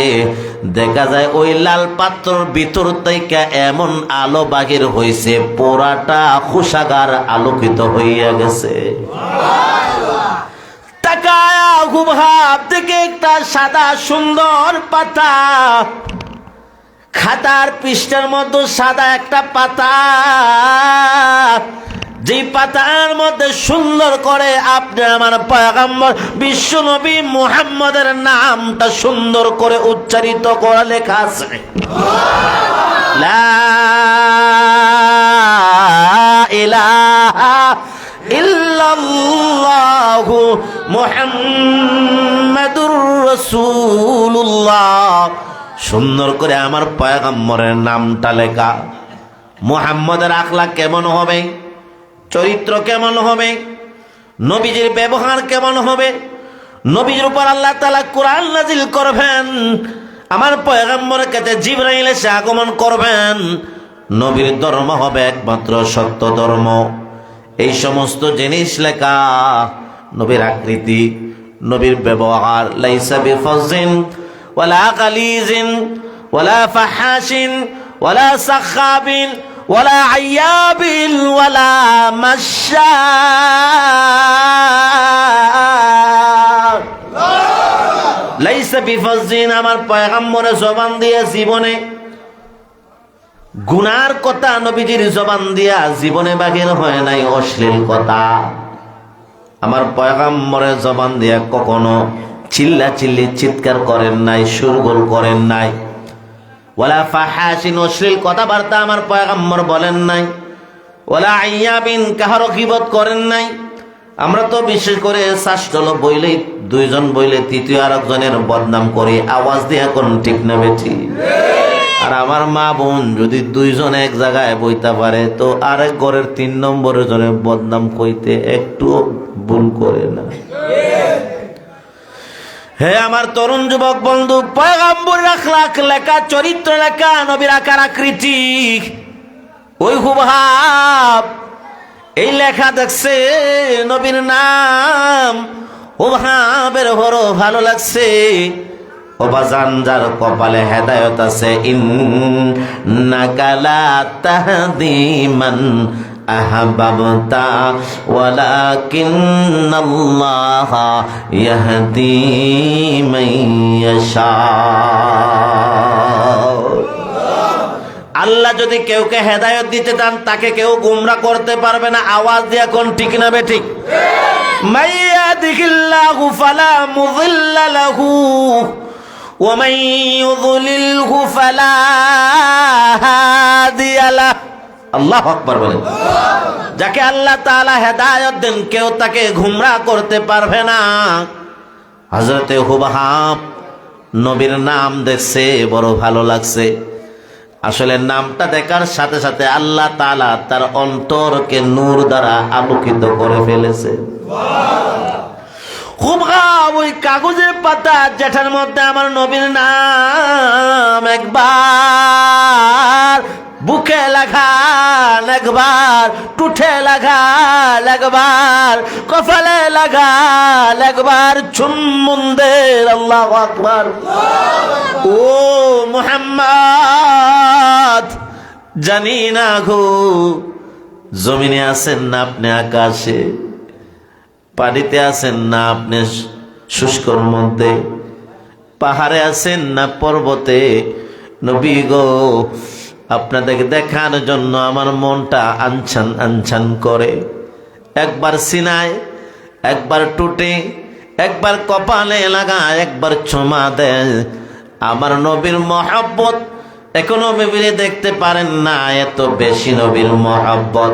দেখা যায় ওই লাল পাত্রর ভিতর থেকে এমন আলো বাহির হয়েছে, পুরাটা কোষাগার আলোকিত হইয়া গেছে। তাকায়া হুবহাব থেকে একটা সাদা সুন্দর পাতা, খাতার পৃষ্ঠার মধ্যে সাদা একটা পাতা, যে পাতার মধ্যে সুন্দর করে আপনি আমার পয়গম্বর বিশ্ব নবী মুহাম্মদের নামটা সুন্দর করে উচ্চারিত করা লেখা আছে, লা ইলাহা ইল্লাল্লাহু মুহাম্মাদুর রাসূলুল্লাহ। সুন্দর করে আমার পয়গম্বরের নামটা লেখা। মুহাম্মদের আখলাক কেমন হবে, চরিত্র কেমন হবে, নবীজির ব্যবহার কেমন হবে, নবীজির উপর আল্লাহ তাআলা কোরআন নাজিল করবেন, আমার পয়গম্বরের কাছে জিবরাইল এসে আগমন করবেন, নবীর ধর্ম হবে একমাত্র সত্য ধর্ম। এই সমস্ত জিনিস লেখা, নবীর আকৃতি, নবীর ব্যবহার, লাইসা বিফাজিন ওয়ালা গালিজিন ওয়ালা ফাহাশিন ওয়ালা সাখাবিন ওয়ালা আয়াবিন ওয়ালা মাশা, লাইসা বিফাজিন আমার পয়গম্বরের জবান দিয়ে জীবনে গুনার কথা, নবীজির জবান দিয়া জীবনে বাহির হয় নাই অশ্লীল কথা। আমার পয়গম্বরের জবান দিয়া কখনো চিল্লা চিল্লি চিৎকার করেন নাই, সুরগোল করেন নাই। ওয়ালা ফাহাশিন অশ্লীল কথাবার্তা আমার পয়গম্বর বলেন নাই। ওয়ালা আইয়াবিন কাহারও গীবত করেন নাই। আমরা তো বিশেষ করে শাস্ত্র বইলেই দুইজন বইলে তৃতীয় আরেকজনের বদনাম করি, আওয়াজ দিয়ে কোন ঠিক না বেঠি। আর আমার মা বোন যদি দুইজন এক জায়গায় বইতে পারে তো আরেক ঘরের 3 নম্বরের জনে বদনাম কইতে একটু ভুল করে না। হে আমার তরুণ যুবক বন্ধু, পয়গম্বরের আখলাক লেখা, চরিত্র লেখা, নবীর আকার আকৃতি, ওই হুবহাব এই লেখা দেখছে, নবীর নাম হুবহাবের বড় ভালো লাগছে। ও বাজান, যার কপালে হেদায়েত আছে, ইন্নাকা লা তাহদি মান আহবাবতা ওয়ালাকিন্নাল্লাহা ইয়াহদি মান ইয়াশা। আল্লাহ যদি কেউকে হেদায়েত দিতে চান তাকে কেউ গোমরা করতে পারবে না। আওয়াজ দিয়ে কোন ঠিক না বেঠিক? মাইয়াদিহিল্লাহু ফালা মুযিল্লা লাহু ওয়া মান ইউযলিলহু ফালা হাদিয়া লাহু। আল্লাহু আকবার বলেন। যাকে আল্লাহ তাআলা হেদায়েত দেন কেউ তাকে গোমরা করতে পারবে না। হযরতে হুবহাব নবীর নাম দেখছে, বড় ভালো লাগছে। আসলে নামটা দেখার সাথে সাথে আল্লাহ তাআলা তার অন্তরকে নূর দ্বারা আলোকিত করে ফেলেছে। হুবহাব ওই কাগজের পাতা যেটার মধ্যে আমার নবীর নাম একবার বুকে লাগান, একবার টুঠে লাগান, একবার কপালে লাগান, একবার চুম্বনদের। আল্লাহু আকবার। ও মুহাম্মদ, জানি না গো জমিনে আছেন না আপনি আকাশে, পানিতে আছেন না আপনি শুষ্কর মধ্যে, পাহাড়ে আছেন না পর্বতে, নবী গো আপনাদেরকে দেখানোর জন্য আমার মনটা আনছান আনছান করে। একবার সিনায়, একবার টুটে, একবার কপালে লাগায়, একবার ছোমা দেয়। আমার নবীর মহব্বত এখনো বিবিরে দেখতে পারেন না, এত বেশি নবীর মহব্বত।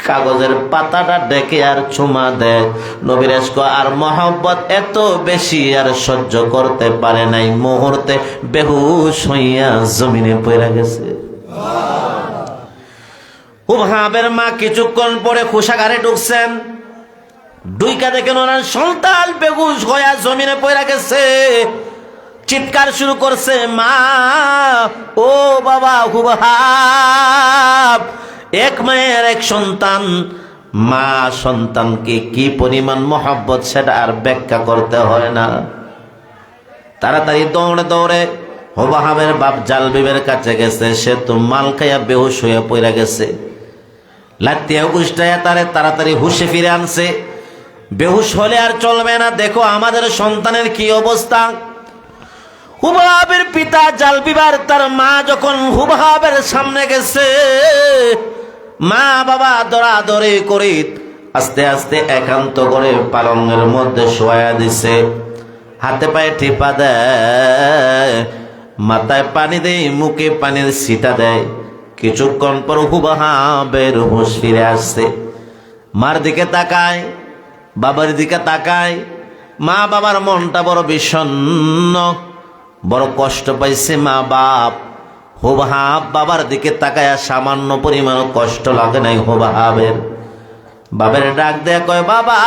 কাগজের পাতাটা ডেকে আর চুমা দেয়। নবীর ইশক আর মহব্বত এত বেশি আর সহ্য করতে পারে নাই, মুহূর্তে বেহুশ হইয়া জমিনে পড়ে গেছে। হুবহাবের মা কিছুক্ষণ পরে কোষাগারে ঢুকছেন, দুইকা দেখেন ওনার সন্তান বেহুশ হইয়া জমিনে পড়ে গেছে। চিৎকার শুরু করছে, মা ও বাবা হুবহাব। এক মায়ের এক সন্তান, মা সন্তানকে কি পরিমাণ মহব্বত সেটা আর ব্যাখ্যা করতে হয় না। তাড়াতাড়ি দৌড়ে দৌড়ে হুবহাবের বাপ জালবিবের কাছে গেছে। সে তো মাল খাইয়া বেহুশ হইয়া পড়ে গেছে। লাত্তিয়া উষ্টাইয়া তারে তাড়াতাড়ি হুশে ফিরে আনছে। বেহুশ হলে আর চলবে না। দেখো আমাদের সন্তানের কি অবস্থা। হুবহাবের পিতা জালবিবার তার মা যখন হুবহাবের সামনে গেছে, মা বাবা দরাদরি করে আস্তে আস্তে একান্ত করে পালঙ্গের মধ্যে শোয়া দিছে, হাতে পায়ে টিপা দেয়, মাথায় পানি দেয়, মুখে পানির ছিটা দেয়। কিছুক্ষণ পর হুবহাবের হুঁশ ফিরে আসছে। মার দিকে তাকায়, বাবার দিকে তাকায়। মা বাবার মনটা বড় বিষণ্ণ, বড় কষ্ট পাইছে মা বাপ। হুবহাব বাবার দিকে তাকায়, সামান্য পরিমাণ কষ্ট লাগে নাই হুবহাবের। বাবার ডাক দেয়া কয়, বাবা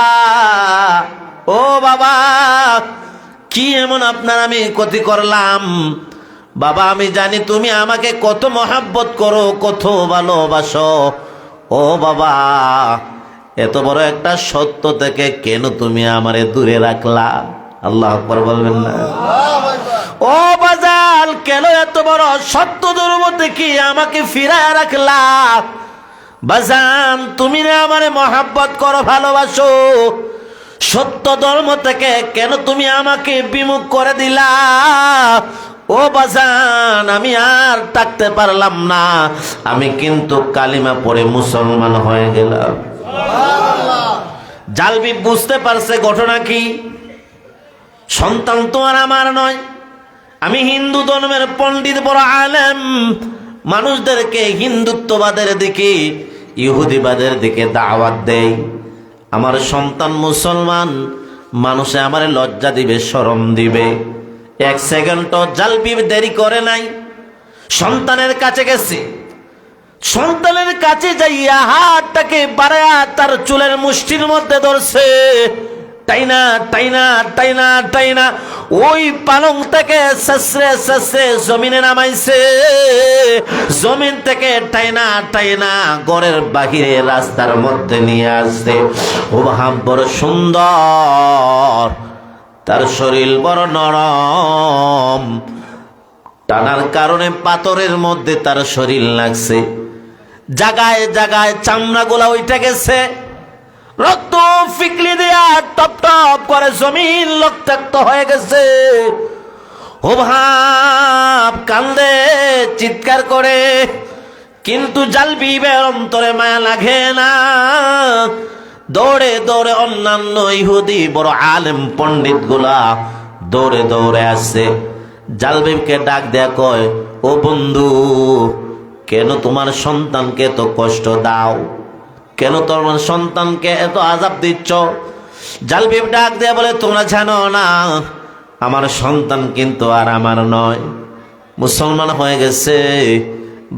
ও বাবা, কি এমন আপনার আমি ক্ষতি করলাম? বাবা আমি জানি তুমি আমাকে কত মহাব্বত করো, কত ভালোবাসো। ও বাবা, এত বড় একটা সত্য থেকে কেন তুমি আমারে দূরে রাখলা? আল্লাহু আকবার বলবেন না? ও বাজাল, কেন এত বড় সত্য ধর্ম থেকে আমাকে ফিরায় রাখলা? বাজান, তুমি না আমারে মহাব্বত করো, ভালোবাসো, সত্য ধর্ম থেকে কেন তুমি আমাকে বিমুখ করে দিলা? ও বাজান, আমি আর থাকতে পারলাম না, আমি কিন্তু কালিমা পড়ে মুসলমান হয়ে গেলাম। জালবি বুঝতে পারছে ঘটনা কি। সন্তান তো আর আমার নয়, আমি হিন্দু ধর্মের পণ্ডিত, বড় আলেম, মানুষদেরকে হিন্দুত্ববাদের দিকে, ইহুদিবাদের দিকে দাওয়াত দেই। আমার সন্তান মুসলমান, মানুষে আমার লজ্জা দিবে, শরম দিবে। এক সেকেন্ডও জালবি দেরি করে নাই, সন্তানের কাছে গেছে। সন্তানের কাছে যাইয়া হাতটাকে বাড়ায়া তার চুলের মুষ্টির মধ্যে ধরছে, টাইনা টাইনা টাইনা টাইনা ওই পালং থেকে শেষরে শেষরে জমিনে নামাইছে। জমিন থেকে টাইনা টাইনা ঘরের বাহিরে রাস্তার মধ্যে নিয়ে আসছে। হুবহাব বড় সুন্দর, তার শরীর বড় নরম, টানার কারণে পাথরের মধ্যে তার শরীর লাগছে। জায়গায় জায়গায় চামড়া গুলা উঠে গেছে, রক্ত ফিকলি দিয়া টপ টপ করে জমিন রক্তাক্ত হয়ে গেছে। হুবহাব কান্দে, চিৎকার করে, কিন্তু জালবিবের অন্তরে মায়া লাগে না। দৌড়ে দৌড়ে অন্যান্য ইহুদি বড় আলেম পণ্ডিত গুলা দৌড়ে দৌড়ে আসছে। জালবিবকে ডাক দেয়া কয়, ও বন্ধু, কেন তোমার সন্তানকে এত কষ্ট দাও? কেন তোমার সন্তানকে এত আযাব দিচ্ছ? জালবিব ডাক দেয়া বলে, তোমরা জানো না আমার সন্তান কিন্তু আর আমার নয়, মুসলমান হয়ে গেছে,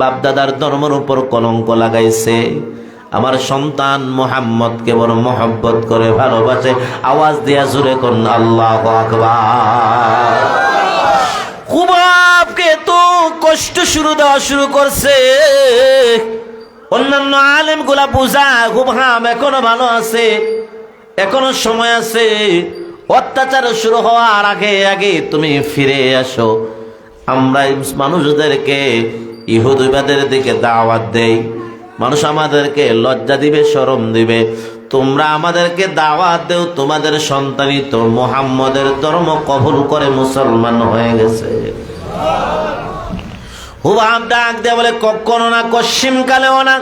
বাপদাদার ধর্মের উপর কলঙ্ক লাগাইছে। আমার সন্তান মুহাম্মদকে বড় মহব্বত করে ভালোবাসে। আওয়াজ দিয়া জোরে কোন আল্লাহু আকবার। হুবহাবকে তো কষ্ট দেওয়া শুরু করছে। অন্যান্য আলেম গুলা বুঝা, হুবহাব এখনো ভালো আছে, এখনো সময় আছে, অত্যাচার শুরু হওয়ার আগে আগে তুমি ফিরে আসো। আমরা মানুষদেরকে ইহুদিবাদের দিকে দাওয়াত দেই, মানুষ আমাদেরকে লজ্জা দিবে, শরম দিবে। তোমরা আমাদেরকে দাওয়াত দেও, তোমাদের সন্তানই তো মুহাম্মদের ধর্ম কবুল করে মুসলমান হয়ে গেছে। হুবহাব ডাক দেয়া বলে, কখনো না, কশ্চিম কালেও না,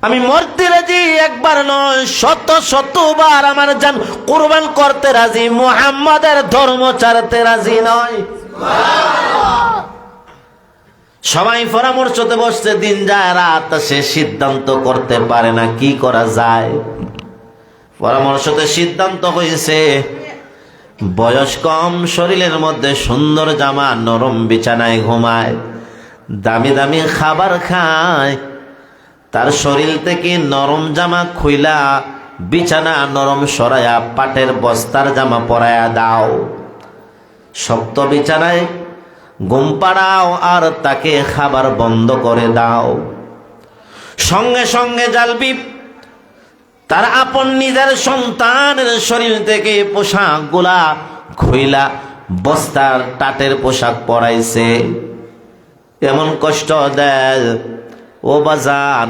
আমি মরতে রাজি, একবার নয় শত শতবার আমার জান কুরবান করতে রাজি, মুহাম্মাদের ধর্ম ছাড়তে রাজি নয়। সবাই পরামর্শতে বসছে, দিন যায় রাত সে সিদ্ধান্ত করতে পারে না কি করা যায়। পরামর্শতে সিদ্ধান্ত হয়েছে, বয়স কম, শরীরের মধ্যে সুন্দর জামা, নরম বিছানায় ঘুমায়, দামি দামি খাবার খায়, তার শরীর থেকে নরম জামা খুইলা বিছানা নরম সরায়া পাটের বস্তার জামা পরায়া দাও, শক্ত বিছানায় ঘুম পাড়াও, আর তাকে খাবার বন্ধ করে দাও। সঙ্গে সঙ্গে জালবি তার আপন নিজের সন্তানের শরীর থেকে পোশাক গুলা খুইলা বস্তার টাটের পোশাক পরাইছে। এমন কষ্ট দেয়, ও বাজান,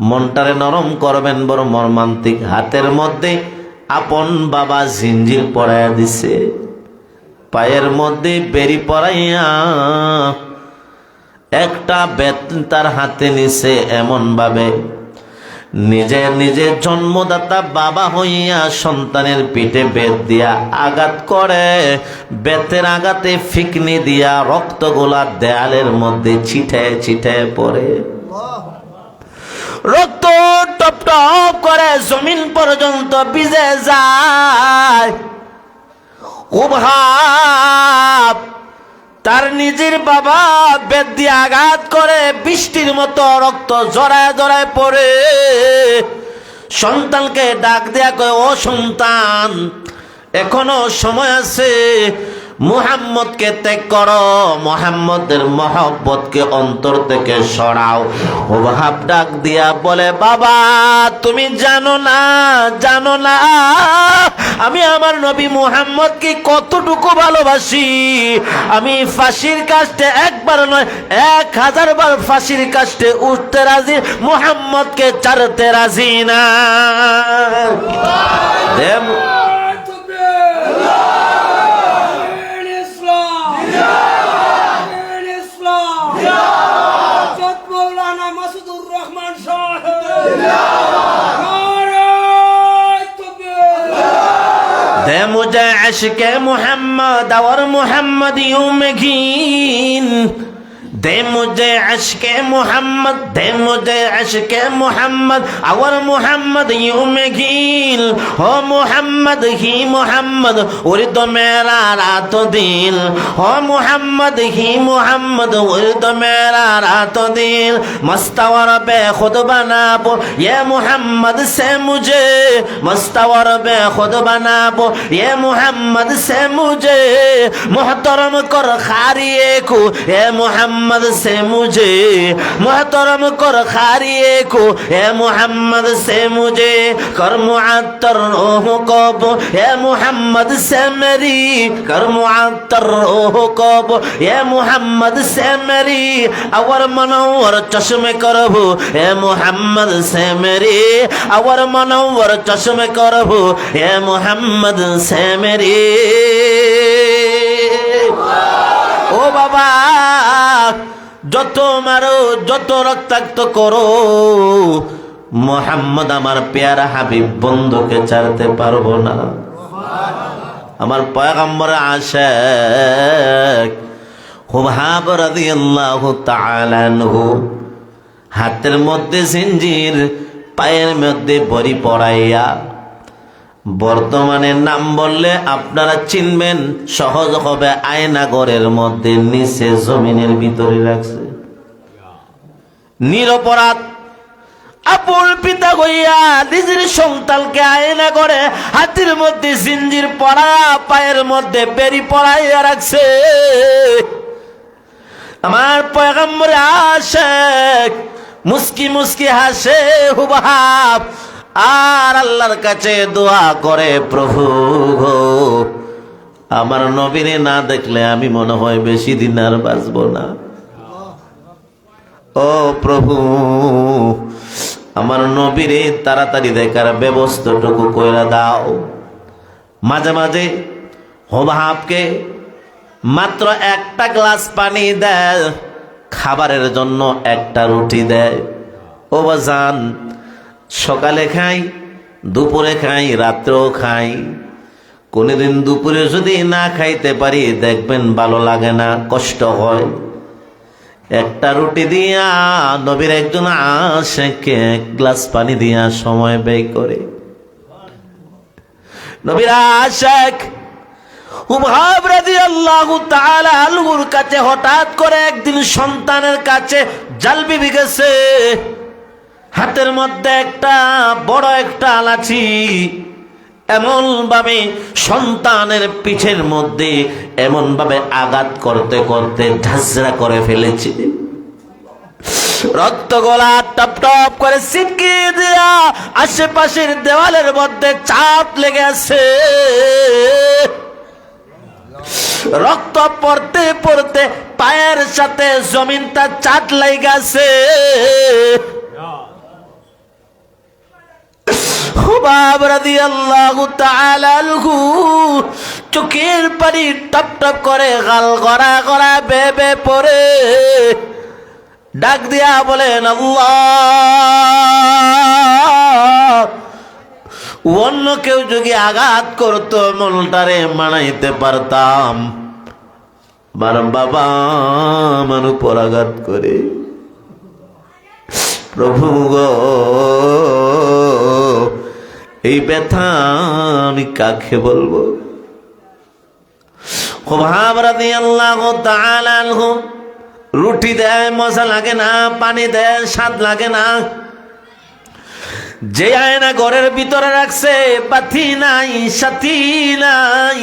মনটারে নরম করবেন, বড় মর্মান্তিক। হাতের মধ্যে আপন বাবা জিঞ্জির পরাইয়া দিছে, পায়ের মধ্যে বেরি পরাইয়া একটা বেত তার হাতে নিছে, এমন ভাবে নিজে নিজে জন্মদাতা বাবা হইয়া সন্তানের পিঠে বেত দিয়া আঘাত করে। বেতের আঘাতে ফিকনি দিয়া রক্তগুলা দেয়ালের মধ্যে ছিটায় ছিটায় পড়ে, রক্ত টপ টপ করে জমিন পর্যন্ত ভিজে যায়। ও ভাব, তার নিজের বাবা বেত দিয়ে আঘাত করে, বৃষ্টির মতো রক্ত জড়ায় জড়ায় পড়ে। সন্তানকে ডাক দেয়া কয়, ও সন্তান, এখনো সময় আছে, মুহাম্মদকে ত্যাগ করো, মুহাম্মদের মহব্বতকে অন্তর থেকে সরাও। ওহাব ডাক দিয়া বলে, বাবা তুমি জানো না, জানো না আমি আমার নবী মুহাম্মদকে কতটুকু ভালোবাসি। আমি ফাঁসির কাস্টে একবার নয় 1000 বার ফাঁসির কাস্টে উঠতে রাজি, মুহাম্মদকে ছাড়তে রাজি না। दे मुझे इश्क़ मोहम्मद और मोहम्मद यूं में घीन, दे मुझे इश्क़ मोहम्मद, दे मुझे इश्क़ मोहम्मद और मोहम्मद यूं में घीन। हो मोहम्मद ही मोहम्मद उर्द मेरा रातो दिल, हो मोहम्मद ही मोहम्मद उर्द मेरा रातो दिल। मस्तवर बेखुद बनाबो ये मोहम्मद से मुझे, मस्तवर बेखुद बनाबो ये मोहम्मद से मुझे। मोहतरम कर खारिए को ये मोहम्मद से मुझे, मोहतरम कर खारिए को ए मोहम्मद से मुझे। कर मुअत्तर रूह कब ए मोहम्मद से मेरी, कर मुअत्तर रूह कब ए मोहम्मद से मेरी। अवर मनोवर चश्मे करबो ए मोहम्मद से मेरी, अवर मनोवर चश्मे करबो ए मोहम्मद से मेरी। ও বাবা, যত মারো যত রক্তাক্ত করো, মোহাম্মদ আমার পেয়ারা হাবিব বন্ধুকে ছাড়তে পারবো না। আমার পয়গম্বর আশিক হুবহাব রাদিয়াল্লাহু তাআলা আনহু হাতের মধ্যে জিঞ্জির, পায়ের মধ্যে বড়ি পরাইয়া, বর্তমানে নাম বললে আপনারা চিনবেন, সহজ হবে, আয়নাগরের মধ্যে নিচে জমিনের ভিতরে রাখছে। নিরপরাধ আপুল পিতা হইয়া নিজের সন্তানকে আয়না করে হাতের মধ্যে জিঞ্জির পরা, পায়ের মধ্যে বেরি পরাইয়া রাখছে। আমার পয়গম্বর আশিক মুস্কি মুস্কি হাসে হুবহাব, আর আল্লাহর কাছে দোয়া করে, প্রভু গো, আমার নবীরে না দেখলে আমি মনে হয় বেশি দিন আর বাঁচব না। ও প্রভু, আমার নবীরে তাড়াতাড়ি দেখার ব্যবস্থাটুকু কইরা দাও। মাঝে মাঝে হুবহাবকে মাত্র একটা গ্লাস পানি দেয়, খাবারের জন্য একটা রুটি দেয়। ও বাজান, সকালে খাই, দুপুরে খাই, রাত্রেও খাই। কোনদিন দুপুরে যদি না খাইতে পারি দেখবেন ভালো লাগে না, কষ্ট হয়। একটা রুটি দিয়া নবীর একজন আশিককে 1 গ্লাস পানি দিয়া সময় ব্যয় করে। নবীর আশিক হুবহাব রাদিয়াল্লাহু তাআলা আনহুর কাছে হঠাৎ করে একদিন সন্তানের কাছে জাল বিবি গেছে, হাতের মধ্যে একটা বড় একটা লাঠি, এমন ভাবে সন্তানের পিঠের মধ্যে এমন ভাবে আঘাত করতে করতে ঝাঁঝরা করে ফেলেছে। রক্ত গলা টপ টপ করে ছিটকে দেয়া আশেপাশের দেওয়ালের মধ্যে চাপ লেগে আছে। রক্ত পড়তে পড়তে পায়ের সাথে জমিনটা চাট লেগে গেছে। খুবাব রাদিয়াল্লাহু তাআলা আনহু চোখের পানি টপ টপ করে গাল গড়া গড়া বেবে পড়ে ডাক দিয়া বলেন, আল্লাহ, অন্য কেউ যদি আঘাত করতো মনটারে মানাইতে পারতাম, আমার বাবা আমার উপর আঘাত করে। প্রভু গো, এই ব্যথা আমি কাকে বলবো? খুবাব রাদিয়াল্লাহু তাআলা আনহু রুটি দেয়, মজা লাগে না, পানি দেয়, স্বাদ লাগে না। যে আয়না ঘরের ভিতরে রাখছে, বাতি নাই, সাথী নাই,